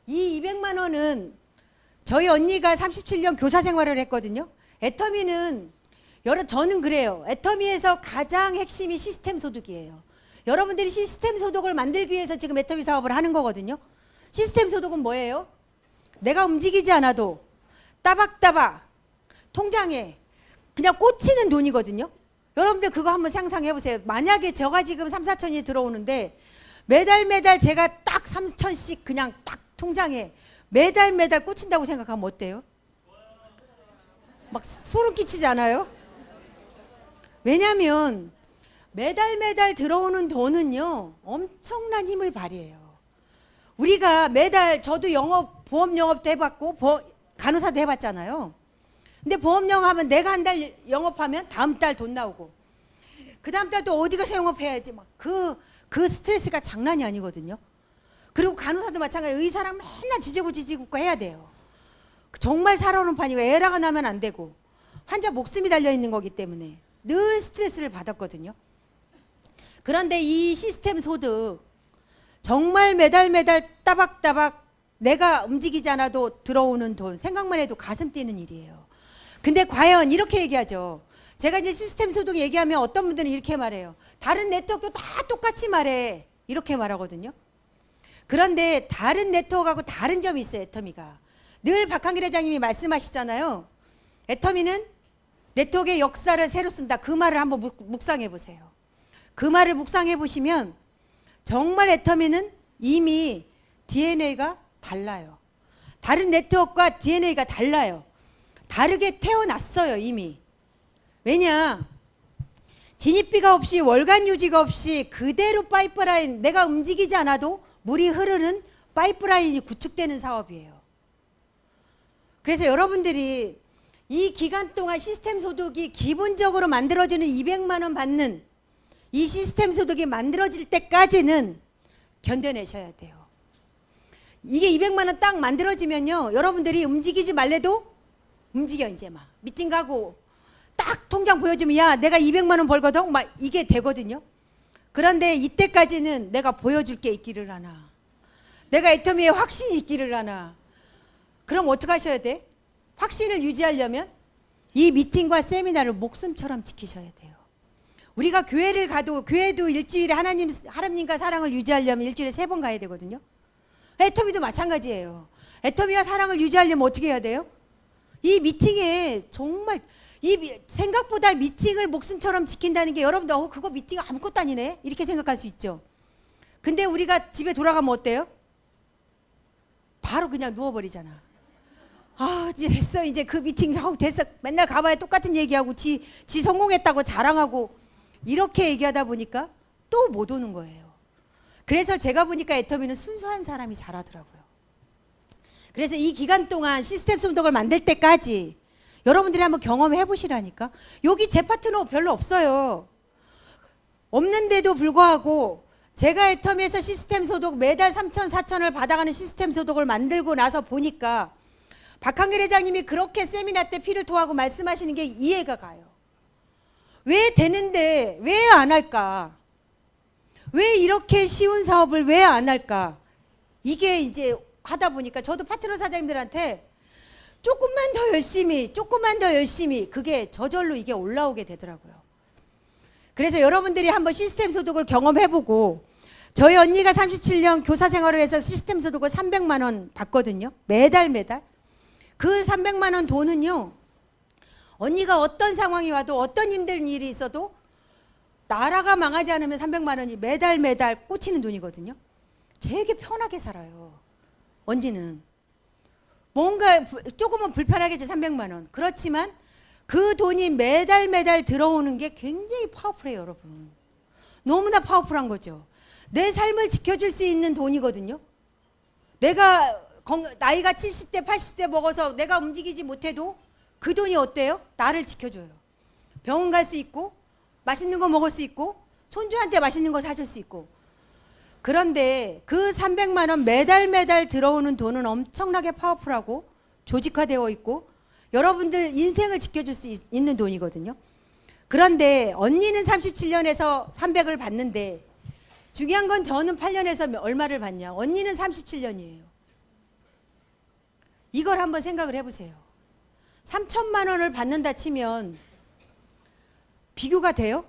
이 200만 원은 저희 언니가 37년 교사 생활을 했거든요. 애터미는 저는 그래요. 애터미에서 가장 핵심이 시스템 소득이에요. 여러분들이 시스템 소득을 만들기 위해서 지금 애터미 사업을 하는 거거든요. 시스템 소득은 뭐예요? 내가 움직이지 않아도 따박따박 통장에 그냥 꽂히는 돈이거든요. 여러분들 그거 한번 상상해 보세요. 만약에 저가 지금 3, 4천이 들어오는데 매달 제가 딱 3천씩 그냥 딱 통장에 매달 꽂힌다고 생각하면 어때요? 막 소름 끼치지 않아요? 왜냐면 매달 들어오는 돈은요 엄청난 힘을 발휘해요. 우리가 매달, 저도 보험 영업도 해봤고 간호사도 해봤잖아요. 근데 보험 영업하면 내가 한 달 영업하면 다음 달 돈 나오고 그 다음 달 또 어디 가서 영업해야지 막 그 스트레스가 장난이 아니거든요. 그리고 간호사도 마찬가지. 의사랑 맨날 지지고 해야 돼요. 정말 살아오는 판이고 에러가 나면 안 되고 환자 목숨이 달려 있는 거기 때문에 늘 스트레스를 받았거든요. 그런데 이 시스템 소득 정말 매달 따박따박 내가 움직이지 않아도 들어오는 돈 생각만 해도 가슴 뛰는 일이에요. 근데 과연 이렇게 얘기하죠. 제가 이제 시스템 소득 얘기하면 어떤 분들은 이렇게 말해요. 다른 네트워크도 다 똑같이 말해. 이렇게 말하거든요. 그런데 다른 네트워크하고 다른 점이 있어요. 애터미가. 늘 박한길 회장님이 말씀하시잖아요. 애터미는 네트워크의 역사를 새로 쓴다. 그 말을 한번 묵상해 보세요. 그 말을 묵상해 보시면 정말 애터미는 이미 DNA가 달라요. 다른 네트워크와 DNA가 달라요. 다르게 태어났어요. 이미. 왜냐? 진입비가 없이 월간 유지가 없이 그대로 파이프라인, 내가 움직이지 않아도 물이 흐르는 파이프라인이 구축되는 사업이에요. 그래서 여러분들이 이 기간 동안 시스템 소득이 기본적으로 만들어지는 200만 원 받는 이 시스템 소득이 만들어질 때까지는 견뎌내셔야 돼요. 이게 200만 원 딱 만들어지면요. 여러분들이 움직이지 말래도 움직여. 이제 막 미팅 가고 딱 통장 보여주면 야 내가 200만 원 벌거든 막 이게 되거든요. 그런데 이때까지는 내가 보여줄 게 있기를 하나, 내가 애터미에 확신이 있기를 하나. 그럼 어떻게 하셔야 돼? 확신을 유지하려면 이 미팅과 세미나를 목숨처럼 지키셔야 돼요. 우리가 교회를 가도 교회도 일주일에 하나님과 사랑을 유지하려면 일주일에 3번 가야 되거든요. 애터미도 마찬가지예요. 애터미와 사랑을 유지하려면 어떻게 해야 돼요? 이 미팅에 정말 생각보다 미팅을 목숨처럼 지킨다는 게 여러분들 그거 미팅 아무것도 아니네 이렇게 생각할 수 있죠. 근데 우리가 집에 돌아가면 어때요? 바로 그냥 누워버리잖아. 아 이제 됐어. 이제 그 미팅 하고 됐어. 맨날 가봐야 똑같은 얘기하고 지 성공했다고 자랑하고 이렇게 얘기하다 보니까 또 못 오는 거예요. 그래서 제가 보니까 애터미는 순수한 사람이 잘하더라고요. 그래서 이 기간 동안 시스템 소득을 만들 때까지 여러분들이 한번 경험해 보시라니까. 여기 제 파트너 별로 없어요. 없는데도 불구하고 제가 애터미에서 시스템 소득 매달 3천 4천을 받아가는 시스템 소득을 만들고 나서 보니까 박한길 회장님이 그렇게 세미나 때 피를 토하고 말씀하시는 게 이해가 가요. 왜 되는데 왜 안 할까? 왜 이렇게 쉬운 사업을 왜 안 할까? 이게 이제 하다 보니까 저도 파트너 사장님들한테 조금만 더 열심히 그게 저절로 이게 올라오게 되더라고요. 그래서 여러분들이 한번 시스템 소득을 경험해보고, 저희 언니가 37년 교사 생활을 해서 시스템 소득을 300만 원 받거든요. 매달 그 300만 원 돈은요, 언니가 어떤 상황이 와도 어떤 힘든 일이 있어도 나라가 망하지 않으면 300만 원이 매달 꽂히는 돈이거든요. 되게 편하게 살아요. 언니는 뭔가 조금은 불편하겠지 300만 원. 그렇지만 그 돈이 매달 들어오는 게 굉장히 파워풀해요. 여러분 너무나 파워풀한 거죠. 내 삶을 지켜줄 수 있는 돈이거든요. 내가 나이가 70대 80대 먹어서 내가 움직이지 못해도 그 돈이 어때요? 나를 지켜줘요. 병원 갈 수 있고 맛있는 거 먹을 수 있고 손주한테 맛있는 거 사줄 수 있고. 그런데 그 300만 원 매달 들어오는 돈은 엄청나게 파워풀하고 조직화되어 있고 여러분들 인생을 지켜줄 수 있는 돈이거든요. 그런데 언니는 37년에서 300을 받는데 중요한 건 저는 8년에서 얼마를 받냐. 언니는 37년이에요. 이걸 한번 생각을 해보세요. 3천만 원을 받는다 치면 비교가 돼요?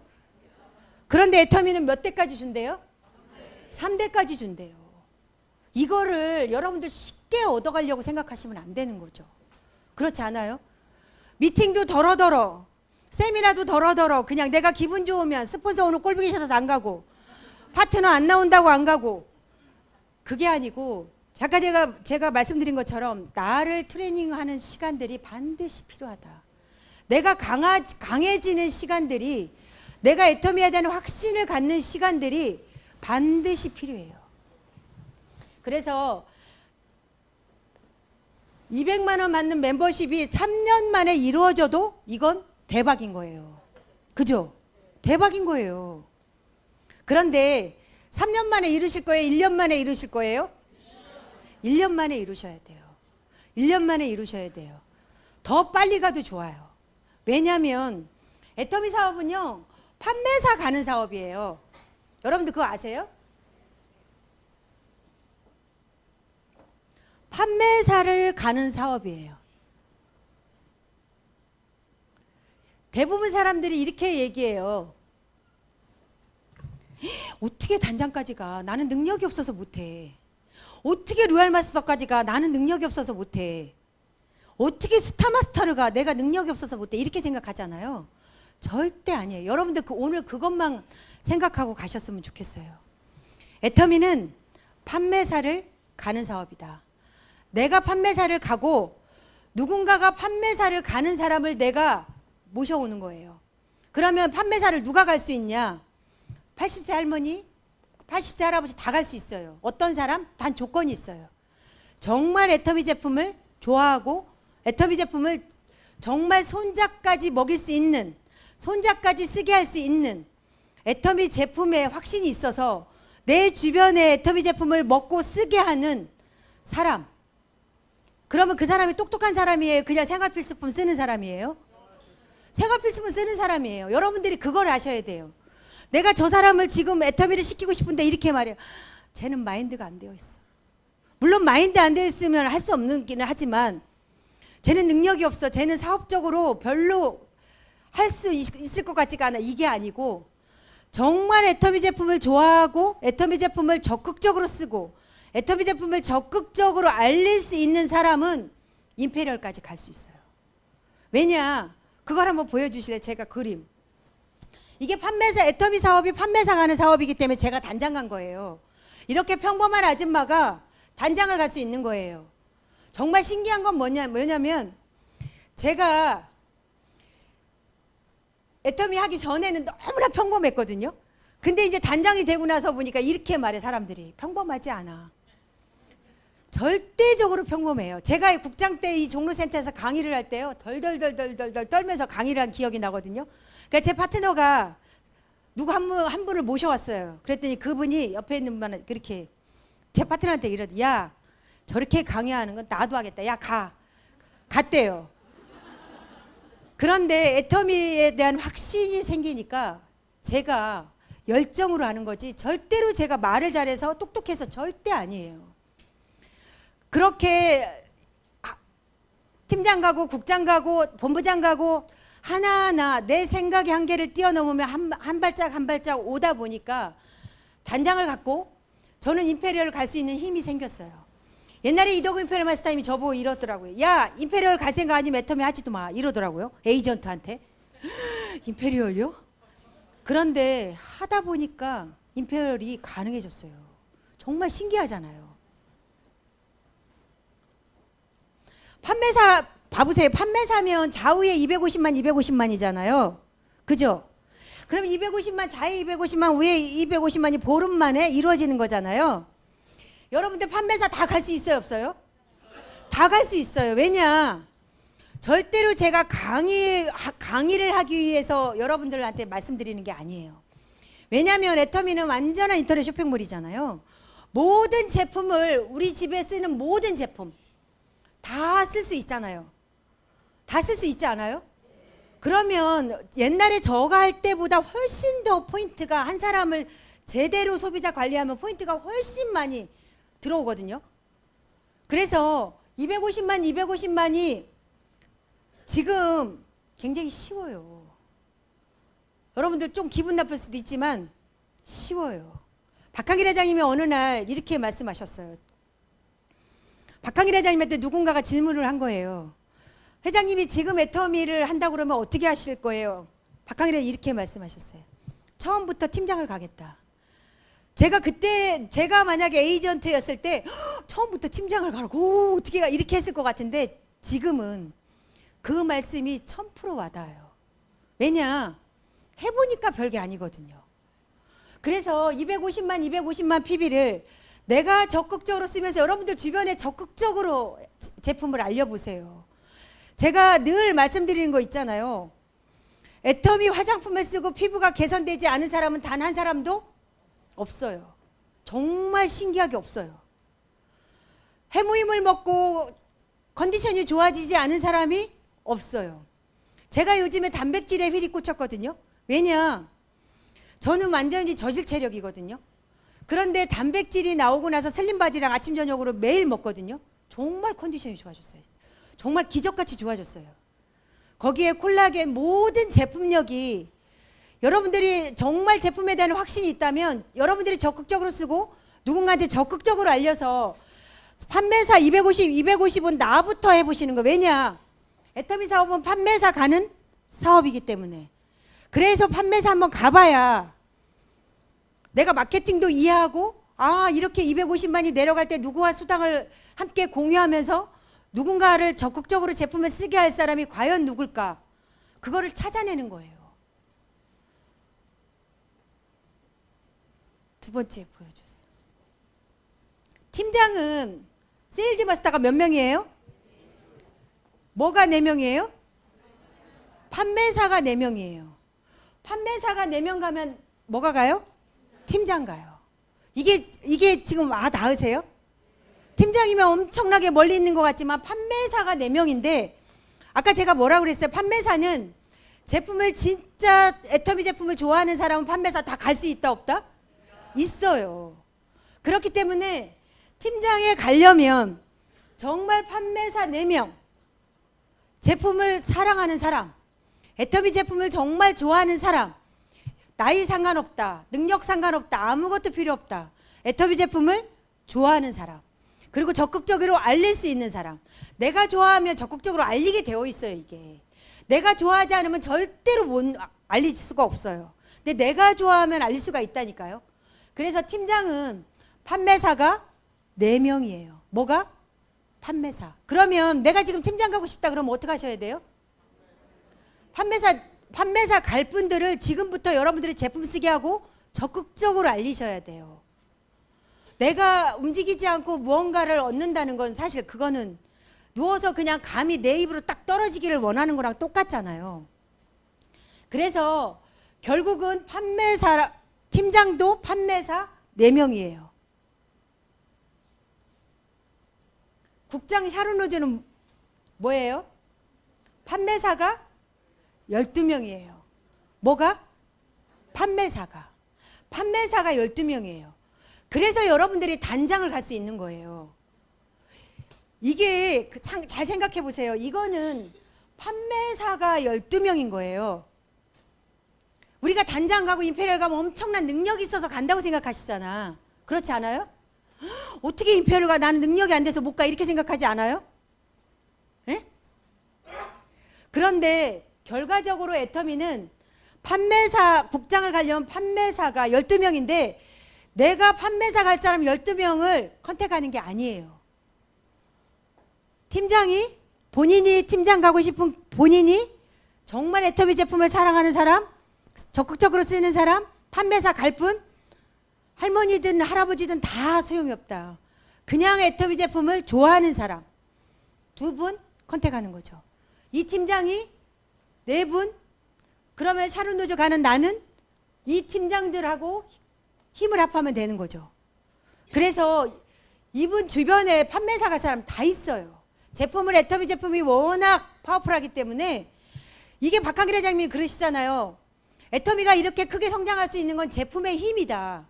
그런데 애터미는 몇 대까지 준대요? 3대까지 준대요. 이거를 여러분들 쉽게 얻어가려고 생각하시면 안 되는 거죠. 그렇지 않아요? 미팅도 더러더러, 세미나도 더러더러, 그냥 내가 기분 좋으면 스폰서 오늘 꼴보기 싫어서 안 가고 파트너 안 나온다고 안 가고, 그게 아니고 아까 제가 말씀드린 것처럼 나를 트레이닝하는 시간들이 반드시 필요하다. 내가 강해지는 시간들이, 내가 애터미에 대한 확신을 갖는 시간들이 반드시 필요해요. 그래서 200만 원 받는 멤버십이 3년 만에 이루어져도 이건 대박인 거예요. 그죠? 대박인 거예요. 그런데 3년 만에 이루실 거예요? 1년 만에 이루실 거예요? 1년 만에 이루셔야 돼요. 1년 만에 이루셔야 돼요. 더 빨리 가도 좋아요. 왜냐하면 애터미 사업은요, 판매사 가는 사업이에요. 여러분들 그거 아세요? 판매사를 가는 사업이에요. 대부분 사람들이 이렇게 얘기해요. 어떻게 단장까지 가? 나는 능력이 없어서 못해. 어떻게 로얄 마스터까지 가? 나는 능력이 없어서 못해. 어떻게 스타마스터를 가? 내가 능력이 없어서 못해. 이렇게 생각하잖아요. 절대 아니에요. 여러분들 오늘 그것만 생각하고 가셨으면 좋겠어요. 애터미는 판매사를 가는 사업이다. 내가 판매사를 가고 누군가가 판매사를 가는 사람을 내가 모셔오는 거예요. 그러면 판매사를 누가 갈 수 있냐? 80세 할머니, 80세 할아버지 다 갈 수 있어요. 어떤 사람? 단 조건이 있어요. 정말 애터미 제품을 좋아하고 애터미 제품을 정말 손자까지 먹일 수 있는, 손자까지 쓰게 할 수 있는 애터미 제품에 확신이 있어서 내 주변에 애터미 제품을 먹고 쓰게 하는 사람. 그러면 그 사람이 똑똑한 사람이에요? 그냥 생활필수품 쓰는 사람이에요? 생활필수품 쓰는 사람이에요. 여러분들이 그걸 아셔야 돼요. 내가 저 사람을 지금 애터미를 시키고 싶은데 이렇게 말해요. 쟤는 마인드가 안 되어 있어. 물론 마인드 안 되어 있으면 할 수 없는 기는 하지만 쟤는 능력이 없어. 쟤는 사업적으로 별로 할 수 있을 것 같지가 않아. 이게 아니고 정말 애터미 제품을 좋아하고 애터미 제품을 적극적으로 쓰고 애터미 제품을 적극적으로 알릴 수 있는 사람은 임페리얼까지 갈 수 있어요. 왜냐? 그걸 한번 보여주실래요? 제가 그림. 이게 판매사, 애터미 사업이 판매사 가는 사업이기 때문에 제가 단장 간 거예요. 이렇게 평범한 아줌마가 단장을 갈 수 있는 거예요. 정말 신기한 건 뭐냐면 제가 애터미 하기 전에는 너무나 평범했거든요. 근데 이제 단장이 되고 나서 보니까 이렇게 말해 사람들이. 평범하지 않아. 절대적으로 평범해요. 제가 국장 때 이 종로센터에서 강의를 할 때요. 덜덜덜덜덜 떨면서 강의를 한 기억이 나거든요. 그러니까 제 파트너가 누구 한 분을 모셔왔어요. 그랬더니 그분이 옆에 있는 분은 그렇게 제 파트너한테 이러더니 야 저렇게 강의하는 건 나도 하겠다. 야 갔대요. 그런데 애터미에 대한 확신이 생기니까 제가 열정으로 하는 거지 절대로 제가 말을 잘해서 똑똑해서 절대 아니에요. 그렇게 팀장 가고 국장 가고 본부장 가고 하나하나 내 생각의 한계를 뛰어넘으면 한 발짝 한 발짝 오다 보니까 단장을 갖고 저는 임페리얼을 갈 수 있는 힘이 생겼어요. 옛날에 이덕우 임페리얼 마스터님이 저보고 이러더라고요. 야 임페리얼 갈 생각 아니면 애터미 하지도 마 이러더라고요. 에이전트한테. 임페리얼요? 그런데 하다 보니까 임페리얼이 가능해졌어요. 정말 신기하잖아요. 판매사 봐보세요. 판매사면 좌우에 250만이잖아요. 그죠? 그럼 250만 좌에 250만 위에 250만이 보름 만에 이루어지는 거잖아요. 여러분들 판매사 다 갈 수 있어요 없어요? 다 갈 수 있어요. 왜냐? 절대로 제가 강의를 하기 위해서 여러분들한테 말씀드리는 게 아니에요. 왜냐하면 애터미는 완전한 인터넷 쇼핑몰이잖아요. 모든 제품을 우리 집에 쓰는 모든 제품 다 쓸 수 있잖아요. 다 쓸 수 있지 않아요? 그러면 옛날에 저가 할 때보다 훨씬 더 포인트가 한 사람을 제대로 소비자 관리하면 포인트가 훨씬 많이 들어오거든요. 그래서 250만이 지금 굉장히 쉬워요. 여러분들 좀 기분 나쁠 수도 있지만 쉬워요. 박항일 회장님이 어느 날 이렇게 말씀하셨어요. 박항일 회장님한테 누군가가 질문을 한 거예요. 회장님이 지금 애터미를 한다고 그러면 어떻게 하실 거예요? 박항일 회장님이 이렇게 말씀하셨어요. 처음부터 팀장을 가겠다. 제가 만약에 에이전트였을 때 처음부터 팀장을 가라고 어떻게 가 이렇게 했을 것 같은데 지금은 그 말씀이 1000% 와닿아요. 왜냐? 해보니까 별게 아니거든요. 그래서 250만 PB를 내가 적극적으로 쓰면서 여러분들 주변에 적극적으로 제품을 알려보세요. 제가 늘 말씀드리는 거 있잖아요. 애터미 화장품을 쓰고 피부가 개선되지 않은 사람은 단 한 사람도 없어요. 정말 신기하게 없어요. 해무임을 먹고 컨디션이 좋아지지 않은 사람이 없어요. 제가 요즘에 단백질에 휠이 꽂혔거든요. 왜냐? 저는 완전히 저질 체력이거든요. 그런데 단백질이 나오고 나서 슬림바디랑 아침 저녁으로 매일 먹거든요. 정말 컨디션이 좋아졌어요. 정말 기적같이 좋아졌어요. 거기에 콜라겐 모든 제품력이, 여러분들이 정말 제품에 대한 확신이 있다면 여러분들이 적극적으로 쓰고 누군가한테 적극적으로 알려서 판매사 250은 나부터 해보시는 거. 왜냐? 애터미 사업은 판매사 가는 사업이기 때문에. 그래서 판매사 한번 가봐야 내가 마케팅도 이해하고, 아, 이렇게 250만이 내려갈 때 누구와 수당을 함께 공유하면서 누군가를 적극적으로 제품을 쓰게 할 사람이 과연 누굴까? 그거를 찾아내는 거예요. 두 번째 보여주세요. 팀장은 세일즈 마스터가 몇 명이에요? 뭐가 4명이에요? 판매사가 4명이에요. 판매사가 4명 가면 뭐가 가요? 팀장 가요. 이게 지금 나으세요? 팀장이면 엄청나게 멀리 있는 것 같지만 판매사가 4명인데, 아까 제가 뭐라고 그랬어요? 판매사는 제품을 진짜 애터미 제품을 좋아하는 사람은 판매사 다 갈 수 있다 없다? 있어요. 그렇기 때문에 팀장에 가려면 정말 판매사 4명, 제품을 사랑하는 사람, 애터미 제품을 정말 좋아하는 사람, 나이 상관없다, 능력 상관없다, 아무것도 필요 없다, 애터미 제품을 좋아하는 사람, 그리고 적극적으로 알릴 수 있는 사람. 내가 좋아하면 적극적으로 알리게 되어 있어요. 이게 내가 좋아하지 않으면 절대로 못 알릴 수가 없어요. 근데 내가 좋아하면 알릴 수가 있다니까요. 그래서 팀장은 판매사가 4명이에요. 뭐가? 판매사. 그러면 내가 지금 팀장 가고 싶다 그러면 어떻게 하셔야 돼요? 판매사 갈 분들을 지금부터 여러분들이 제품 쓰게 하고 적극적으로 알리셔야 돼요. 내가 움직이지 않고 무언가를 얻는다는 건 사실 그거는 누워서 그냥 감이 내 입으로 딱 떨어지기를 원하는 거랑 똑같잖아요. 그래서 결국은 팀장도 판매사 4명이에요. 국장 샤론로즈는 뭐예요? 판매사가 12명이에요. 뭐가? 판매사가 12명이에요. 그래서 여러분들이 단장을 갈 수 있는 거예요. 이게 잘 생각해 보세요. 이거는 판매사가 12명인 거예요. 우리가 단장 가고 임페리얼 가면 엄청난 능력이 있어서 간다고 생각하시잖아. 그렇지 않아요? 어떻게 임페리얼 가? 나는 능력이 안 돼서 못 가. 이렇게 생각하지 않아요? 에? 그런데 결과적으로 애터미는 국장을 가려면 판매사가 12명인데 내가 판매사 갈 사람 12명을 컨택하는 게 아니에요. 팀장이 본인이 팀장 가고 싶은, 본인이 정말 애터미 제품을 사랑하는 사람, 적극적으로 쓰는 사람, 판매사 갈 뿐, 할머니든 할아버지든 다 소용이 없다. 그냥 애터미 제품을 좋아하는 사람 2분 컨택하는 거죠. 이 팀장이 4분, 그러면 샤론노즈 가는 나는 이 팀장들하고 힘을 합하면 되는 거죠. 그래서 이분 주변에 판매사 갈 사람 다 있어요. 애터미 제품이 워낙 파워풀하기 때문에. 이게 박한길 회장님이 그러시잖아요. 애터미가 이렇게 크게 성장할 수 있는 건 제품의 힘이다.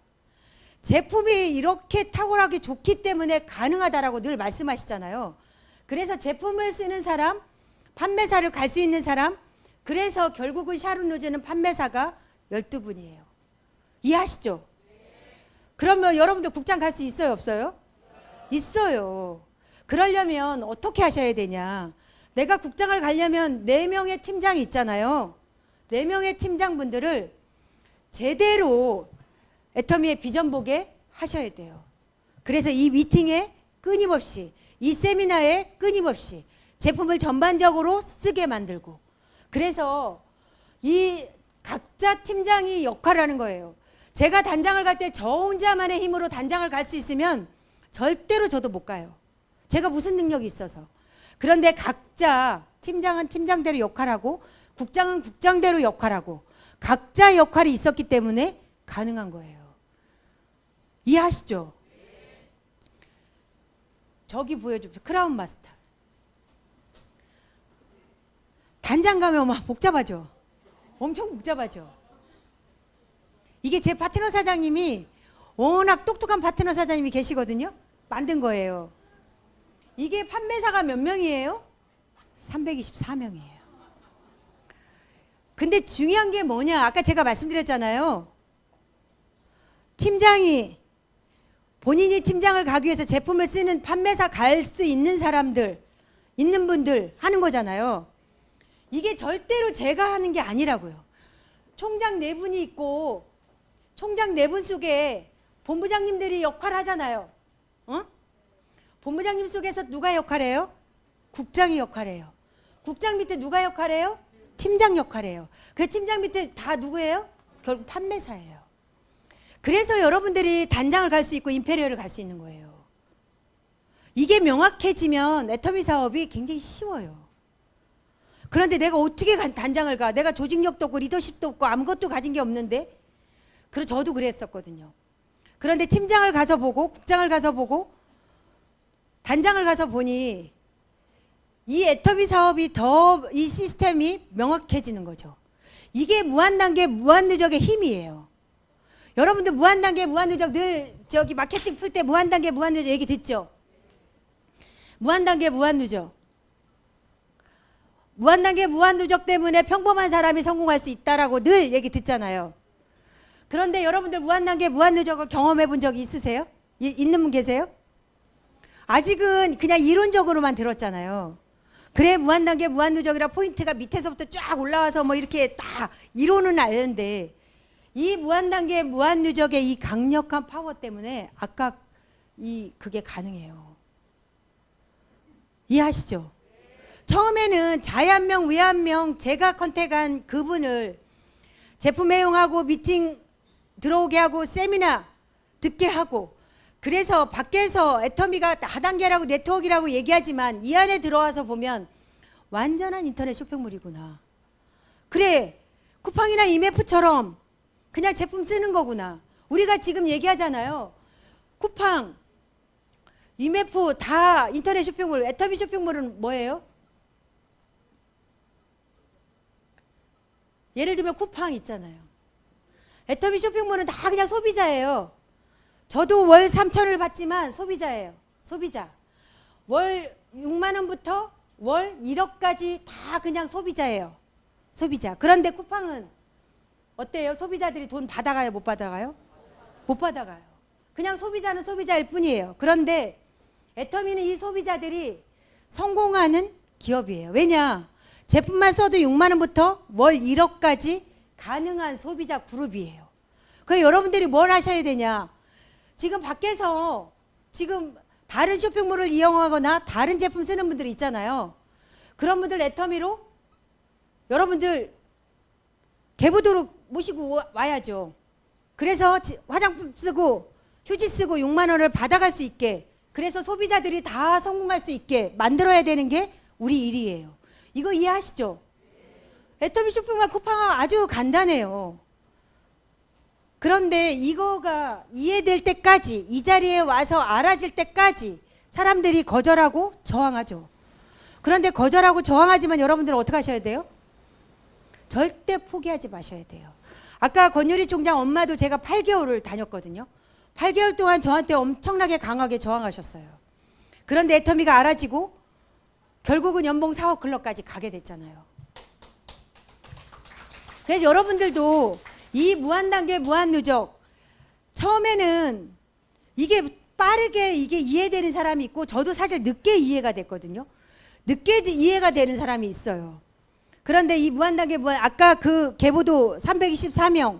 제품이 이렇게 탁월하게 좋기 때문에 가능하다라고 늘 말씀하시잖아요. 그래서 제품을 쓰는 사람, 판매사를 갈 수 있는 사람, 그래서 결국은 샤론노즈는 판매사가 12분이에요. 이해하시죠? 그러면 여러분들 국장 갈 수 있어요, 없어요? 있어요. 그러려면 어떻게 하셔야 되냐? 내가 국장을 가려면 4명의 팀장이 있잖아요. 4명의 팀장분들을 제대로 애터미의 비전 보게 하셔야 돼요. 그래서 이 미팅에 끊임없이, 이 세미나에 끊임없이 제품을 전반적으로 쓰게 만들고, 그래서 이 각자 팀장이 역할을 하는 거예요. 제가 단장을 갈 때 저 혼자만의 힘으로 단장을 갈 수 있으면 절대로 저도 못 가요. 제가 무슨 능력이 있어서. 그런데 각자 팀장은 팀장대로 역할하고 국장은 국장대로 역할하고 각자 역할이 있었기 때문에 가능한 거예요. 이해하시죠? 저기 보여줍시오. 크라운 마스터. 단장 가면 막 복잡하죠. 엄청 복잡하죠. 이게 제 파트너 사장님이 워낙 똑똑한 파트너 사장님이 계시거든요. 만든 거예요. 이게 판매사가 몇 명이에요? 324명이에요. 근데 중요한 게 뭐냐? 아까 제가 말씀드렸잖아요. 팀장이 본인이 팀장을 가기 위해서 제품을 쓰는 판매사 갈 수 있는 사람들, 있는 분들 하는 거잖아요. 이게 절대로 제가 하는 게 아니라고요. 총장 네 분이 있고 총장 네 분 속에 본부장님들이 역할하잖아요. 어? 본부장님 속에서 누가 역할해요? 국장이 역할해요. 국장 밑에 누가 역할해요? 팀장 역할이에요. 그 팀장 밑에 다 누구예요? 결국 판매사예요. 그래서 여러분들이 단장을 갈 수 있고 임페리얼을 갈 수 있는 거예요. 이게 명확해지면 애터미 사업이 굉장히 쉬워요. 그런데 내가 어떻게 단장을 가? 내가 조직력도 없고 리더십도 없고 아무것도 가진 게 없는데. 저도 그랬었거든요. 그런데 팀장을 가서 보고 국장을 가서 보고 단장을 가서 보니 이 애터미 사업이 더 이 시스템이 명확해지는 거죠. 이게 무한단계 무한누적의 힘이에요. 여러분들 무한단계 무한누적 늘 저기 마케팅 풀 때 무한단계 무한누적 얘기 듣죠? 무한단계 무한누적. 무한단계 무한누적 때문에 평범한 사람이 성공할 수 있다라고 늘 얘기 듣잖아요. 그런데 여러분들 무한단계 무한누적을 경험해 본 적이 있으세요? 있는 분 계세요? 아직은 그냥 이론적으로만 들었잖아요. 그래 무한단계 무한누적이라 포인트가 밑에서부터 쫙 올라와서 뭐 이렇게 딱 이론은 아는데 이 무한단계 무한누적의 이 강력한 파워 때문에 아까 그게 가능해요. 이해하시죠? 처음에는 자에 한 명, 위에 한 명 제가 컨택한 그분을 제품 애용하고 미팅 들어오게 하고 세미나 듣게 하고 그래서 밖에서 애터미가 다단계라고 네트워크라고 얘기하지만 이 안에 들어와서 보면 완전한 인터넷 쇼핑몰이구나. 그래 쿠팡이나 이메프처럼 그냥 제품 쓰는 거구나. 우리가 지금 얘기하잖아요. 쿠팡, 이메프 다 인터넷 쇼핑몰, 애터미 쇼핑몰은 뭐예요? 예를 들면 쿠팡 있잖아요. 애터미 쇼핑몰은 다 그냥 소비자예요. 저도 월 3,000을 받지만 소비자예요. 소비자. 월 6만 원부터 월 1억까지 다 그냥 소비자예요. 소비자. 그런데 쿠팡은 어때요? 소비자들이 돈 받아가요? 못 받아가요? 못 받아가요. 그냥 소비자는 소비자일 뿐이에요. 그런데 애터미는 이 소비자들이 성공하는 기업이에요. 왜냐? 제품만 써도 6만 원부터 월 1억까지 가능한 소비자 그룹이에요. 그럼 여러분들이 뭘 하셔야 되냐? 지금 밖에서 지금 다른 쇼핑몰을 이용하거나 다른 제품 쓰는 분들 있잖아요. 그런 분들 애터미로 여러분들 개부도로 모시고 와야죠. 그래서 화장품 쓰고 휴지 쓰고 6만 원을 받아갈 수 있게 그래서 소비자들이 다 성공할 수 있게 만들어야 되는 게 우리 일이에요. 이거 이해하시죠? 애터미 쇼핑몰 쿠팡은 아주 간단해요. 그런데 이거가 이해될 때까지 이 자리에 와서 알아질 때까지 사람들이 거절하고 저항하죠. 그런데 거절하고 저항하지만 여러분들은 어떻게 하셔야 돼요? 절대 포기하지 마셔야 돼요. 아까 권유리 총장 엄마도 제가 8개월을 다녔거든요. 8개월 동안 저한테 엄청나게 강하게 저항하셨어요. 그런데 애터미가 알아지고 결국은 연봉 4억 클럽까지 가게 됐잖아요. 그래서 여러분들도 이 무한단계 무한누적 처음에는 이게 빠르게 이게 이해되는 사람이 있고 저도 사실 늦게 이해가 됐거든요. 늦게 이해가 되는 사람이 있어요. 그런데 이 무한단계 아까 그 계보도 324명의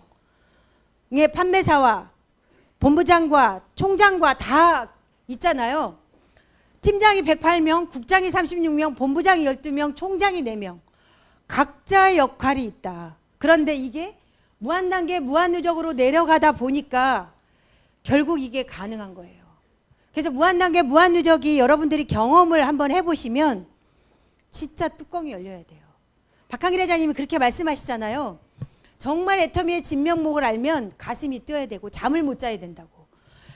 판매사와 본부장과 총장과 다 있잖아요. 팀장이 108명, 국장이 36명, 본부장이 12명, 총장이 4명. 각자의 역할이 있다. 그런데 이게 무한단계 무한누적으로 내려가다 보니까 결국 이게 가능한 거예요. 그래서 무한단계 무한누적이 여러분들이 경험을 한번 해보시면 진짜 뚜껑이 열려야 돼요. 박항일 회장님이 그렇게 말씀하시잖아요. 정말 애터미의 진면목을 알면 가슴이 뛰어야 되고 잠을 못 자야 된다고.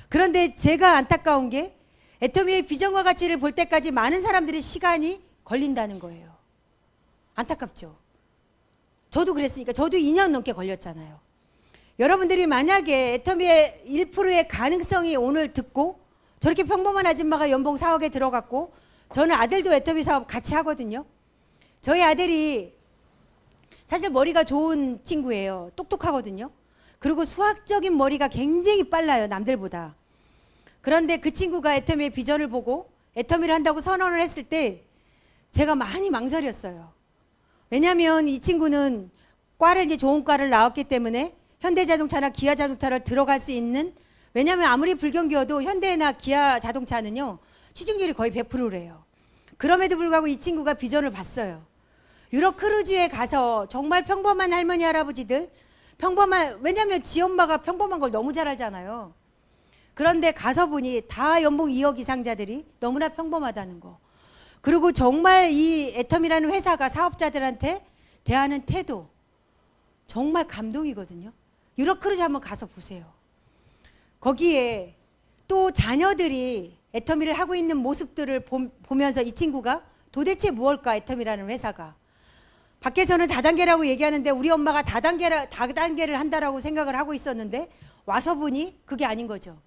그런데 제가 안타까운 게 애터미의 비전과 가치를 볼 때까지 많은 사람들이 시간이 걸린다는 거예요. 안타깝죠. 저도 그랬으니까 저도 2년 넘게 걸렸잖아요. 여러분들이 만약에 애터미의 1%의 가능성이 오늘 듣고 저렇게 평범한 아줌마가 연봉 4억에 들어갔고, 저는 아들도 애터미 사업 같이 하거든요. 저희 아들이 사실 머리가 좋은 친구예요. 똑똑하거든요. 그리고 수학적인 머리가 굉장히 빨라요, 남들보다. 그런데 그 친구가 애터미의 비전을 보고 애터미를 한다고 선언을 했을 때 제가 많이 망설였어요. 왜냐하면 이 친구는 과를 이제 좋은 과를 나왔기 때문에 현대자동차나 기아자동차를 들어갈 수 있는, 왜냐하면 아무리 불경기여도 현대나 기아자동차는요 취직률이 거의 100%래요. 그럼에도 불구하고 이 친구가 비전을 봤어요. 유럽 크루즈에 가서 정말 평범한 할머니 할아버지들, 왜냐하면 지 엄마가 평범한 걸 너무 잘 알잖아요. 그런데 가서 보니 다 연봉 2억 이상자들이 너무나 평범하다는 거. 그리고 정말 이 애텀이라는 회사가 사업자들한테 대하는 태도 정말 감동이거든요. 유럽 크루즈 한번 가서 보세요. 거기에 또 자녀들이 애터미를 하고 있는 모습들을 보면서 이 친구가 도대체 무엇일까, 애터미라는 회사가. 밖에서는 다단계라고 얘기하는데 우리 엄마가 다단계를 한다라고 생각을 하고 있었는데 와서 보니 그게 아닌 거죠.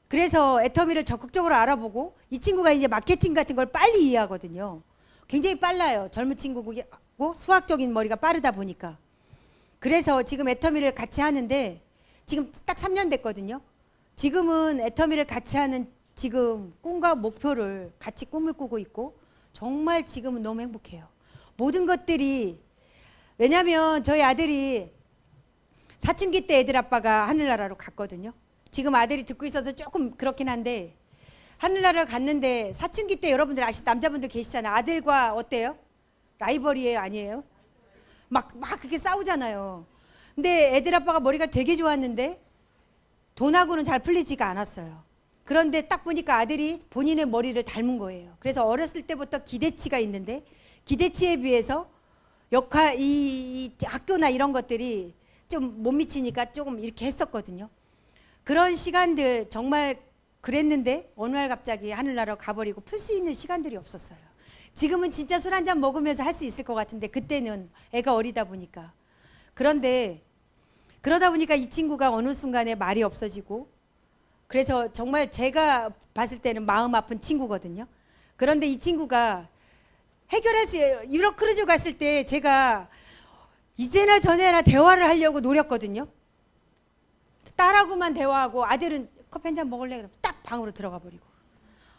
그래서 애터미를 적극적으로 알아보고, 이 친구가 이제 마케팅 같은 걸 빨리 이해하거든요. 굉장히 빨라요. 젊은 친구고 수학적인 머리가 빠르다 보니까. 그래서 지금 애터미를 같이 하는데 지금 딱 3년 됐거든요. 지금은 애터미를 같이 하는 지금 꿈과 목표를 같이 꿈을 꾸고 있고 정말 지금은 너무 행복해요. 모든 것들이, 왜냐하면 저희 아들이 사춘기 때 애들 아빠가 하늘나라로 갔거든요. 지금 아들이 듣고 있어서 조금 그렇긴 한데, 하늘나라를 갔는데 사춘기 때 여러분들 남자분들 계시잖아요. 아들과 어때요? 라이벌이에요, 아니에요? 막 그렇게 싸우잖아요. 근데 애들 아빠가 머리가 되게 좋았는데 돈하고는 잘 풀리지가 않았어요. 그런데 딱 보니까 아들이 본인의 머리를 닮은 거예요. 그래서 어렸을 때부터 기대치가 있는데 기대치에 비해서 이 학교나 이런 것들이 좀 못 미치니까 조금 이렇게 했었거든요. 그런 시간들 정말 그랬는데 어느 날 갑자기 하늘나라 가버리고 풀 수 있는 시간들이 없었어요. 지금은 진짜 술 한잔 먹으면서 할 수 있을 것 같은데 그때는 애가 어리다 보니까. 그런데 그러다 보니까 이 친구가 어느 순간에 말이 없어지고, 그래서 정말 제가 봤을 때는 마음 아픈 친구거든요. 그런데 이 친구가 유럽 크루즈 갔을 때 제가 이제나 저제나 대화를 하려고 노렸거든요. 딸하고만 대화하고 아들은 커피 한잔 먹을래 그러면 딱 방으로 들어가 버리고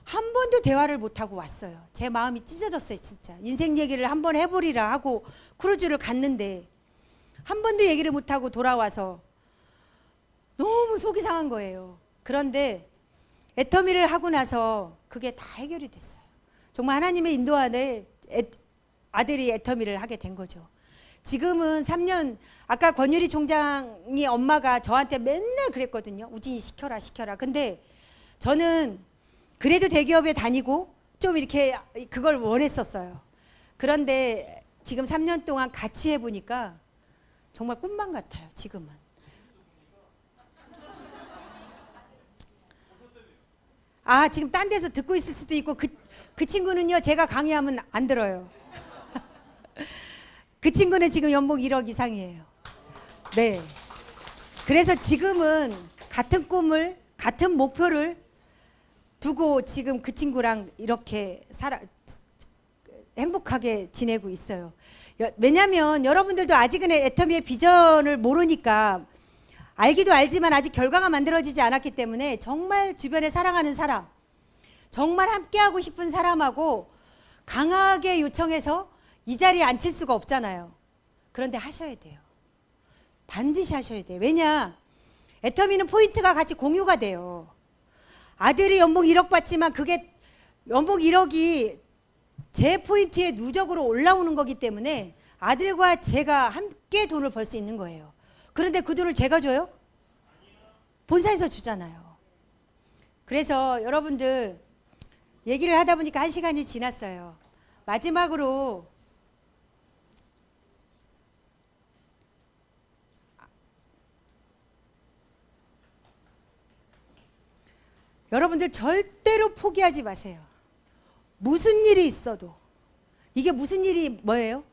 한 번도 대화를 못하고 왔어요. 제 마음이 찢어졌어요. 진짜 인생 얘기를 한번 해보리라 하고 크루즈를 갔는데 한 번도 얘기를 못하고 돌아와서 너무 속이 상한 거예요. 그런데 애터미를 하고 나서 그게 다 해결이 됐어요. 정말 하나님의 인도 안에 아들이 애터미를 하게 된 거죠. 지금은 3년, 아까 권유리 총장이 엄마가 저한테 맨날 그랬거든요. 우진이 시켜라 시켜라. 근데 저는 그래도 대기업에 다니고 좀 이렇게 그걸 원했었어요. 그런데 지금 3년 동안 같이 해보니까 정말 꿈만 같아요. 지금은. 지금 딴 데서 듣고 있을 수도 있고 그 친구는요 제가 강의하면 안 들어요. 그 친구는 지금 연봉 1억 이상이에요. 네. 그래서 지금은 같은 꿈을, 같은 목표를 두고 지금 그 친구랑 이렇게 행복하게 지내고 있어요. 왜냐하면 여러분들도 아직은 애터미의 비전을 모르니까, 알기도 알지만 아직 결과가 만들어지지 않았기 때문에 정말 주변에 사랑하는 사람, 정말 함께하고 싶은 사람하고 강하게 요청해서 이 자리에 앉힐 수가 없잖아요. 그런데 하셔야 돼요. 반드시 하셔야 돼요. 왜냐? 애터미는 포인트가 같이 공유가 돼요. 아들이 연봉 1억 받지만 그게 연봉 1억이 제 포인트에 누적으로 올라오는 거기 때문에 아들과 제가 함께 돈을 벌 수 있는 거예요. 그런데 그 돈을 제가 줘요? 본사에서 주잖아요. 그래서 여러분들 얘기를 하다 보니까 1시간이 지났어요. 마지막으로 여러분들 절대로 포기하지 마세요. 무슨 일이 있어도. 이게 무슨 일이 뭐예요?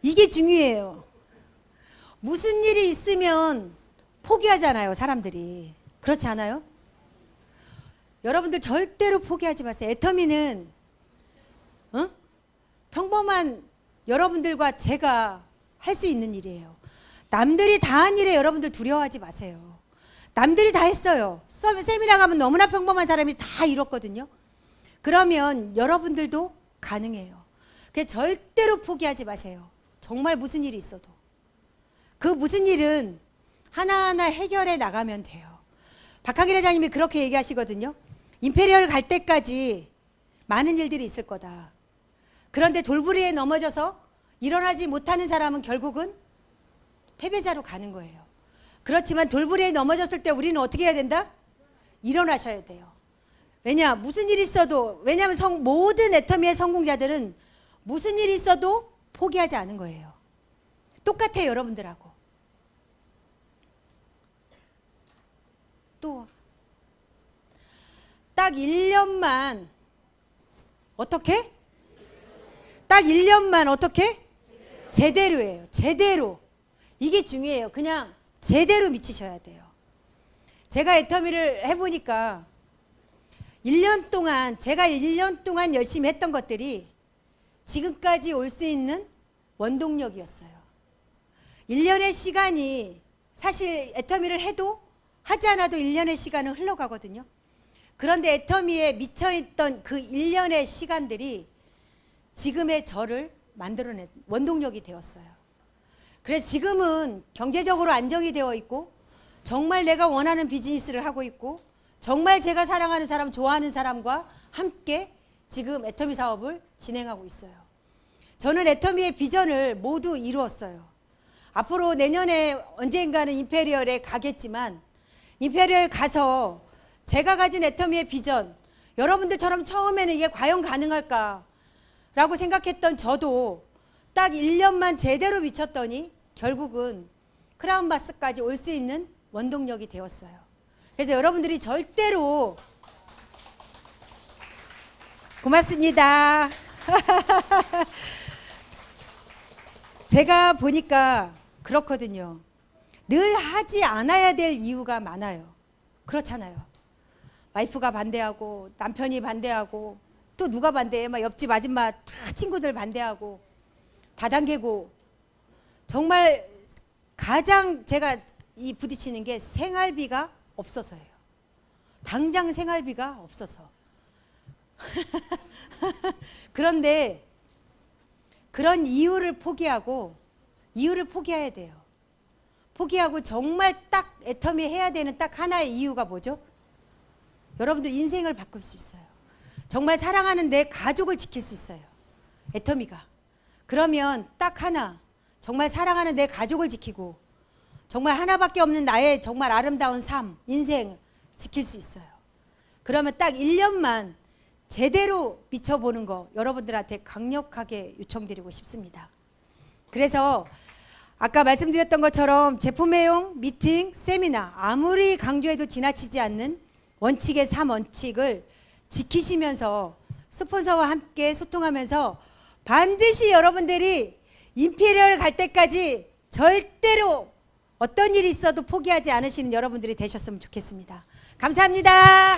이게 중요해요. 무슨 일이 있으면 포기하잖아요, 사람들이. 그렇지 않아요? 여러분들 절대로 포기하지 마세요. 애터미는 평범한 여러분들과 제가 할 수 있는 일이에요. 남들이 다 한 일에 여러분들 두려워하지 마세요. 남들이 다 했어요. 세미나 가면 너무나 평범한 사람이 다 이뤘거든요. 그러면 여러분들도 가능해요. 그래서 절대로 포기하지 마세요. 정말 무슨 일이 있어도. 그 무슨 일은 하나하나 해결해 나가면 돼요. 박하길 회장님이 그렇게 얘기하시거든요. 임페리얼 갈 때까지 많은 일들이 있을 거다. 그런데 돌부리에 넘어져서 일어나지 못하는 사람은 결국은 패배자로 가는 거예요. 그렇지만 돌부리에 넘어졌을 때 우리는 어떻게 해야 된다? 일어나셔야 돼요. 왜냐? 무슨 일이 있어도, 왜냐하면 모든 애터미의 성공자들은 무슨 일이 있어도 포기하지 않은 거예요. 똑같아요, 여러분들하고. 또 딱 1년만 어떻게? 딱 1년만 어떻게? 제대로예요. 제대로. 이게 중요해요. 그냥 제대로 미치셔야 돼요. 제가 애터미를 해보니까 1년 동안, 제가 1년 동안 열심히 했던 것들이 지금까지 올 수 있는 원동력이었어요. 1년의 시간이 사실 애터미를 해도 하지 않아도 1년의 시간은 흘러가거든요. 그런데 애터미에 미쳐있던 그 1년의 시간들이 지금의 저를 만들어낸 원동력이 되었어요. 그래서 지금은 경제적으로 안정이 되어 있고 정말 내가 원하는 비즈니스를 하고 있고 정말 제가 사랑하는 사람, 좋아하는 사람과 함께 지금 애터미 사업을 진행하고 있어요. 저는 애터미의 비전을 모두 이루었어요. 앞으로 내년에 언젠가는 임페리얼에 가겠지만 임페리얼 가서 제가 가진 애터미의 비전, 여러분들처럼 처음에는 이게 과연 가능할까 라고 생각했던 저도 딱 1년만 제대로 미쳤더니 결국은 크라운바스까지 올 수 있는 원동력이 되었어요. 그래서 여러분들이 절대로 고맙습니다. 제가 보니까 그렇거든요. 늘 하지 않아야 될 이유가 많아요. 그렇잖아요. 와이프가 반대하고 남편이 반대하고 또 누가 반대해? 막 옆집 아줌마 다 친구들 반대하고 다단계고 정말 가장 제가 이 부딪히는 게 생활비가 없어서예요. 당장 생활비가 없어서. 그런데 그런 이유를 포기해야 돼요. 포기하고 정말 딱 애터미 해야 되는 딱 하나의 이유가 뭐죠? 여러분들 인생을 바꿀 수 있어요. 정말 사랑하는 내 가족을 지킬 수 있어요. 애터미가. 그러면 딱 하나, 정말 사랑하는 내 가족을 지키고 정말 하나밖에 없는 나의 정말 아름다운 삶, 인생 지킬 수 있어요. 그러면 딱 1년만 제대로 미쳐보는 거 여러분들한테 강력하게 요청드리고 싶습니다. 그래서 아까 말씀드렸던 것처럼 제품 애용, 미팅, 세미나 아무리 강조해도 지나치지 않는 원칙의 3원칙을 지키시면서 스폰서와 함께 소통하면서 반드시 여러분들이 임페리얼 갈 때까지 절대로 어떤 일이 있어도 포기하지 않으시는 여러분들이 되셨으면 좋겠습니다. 감사합니다.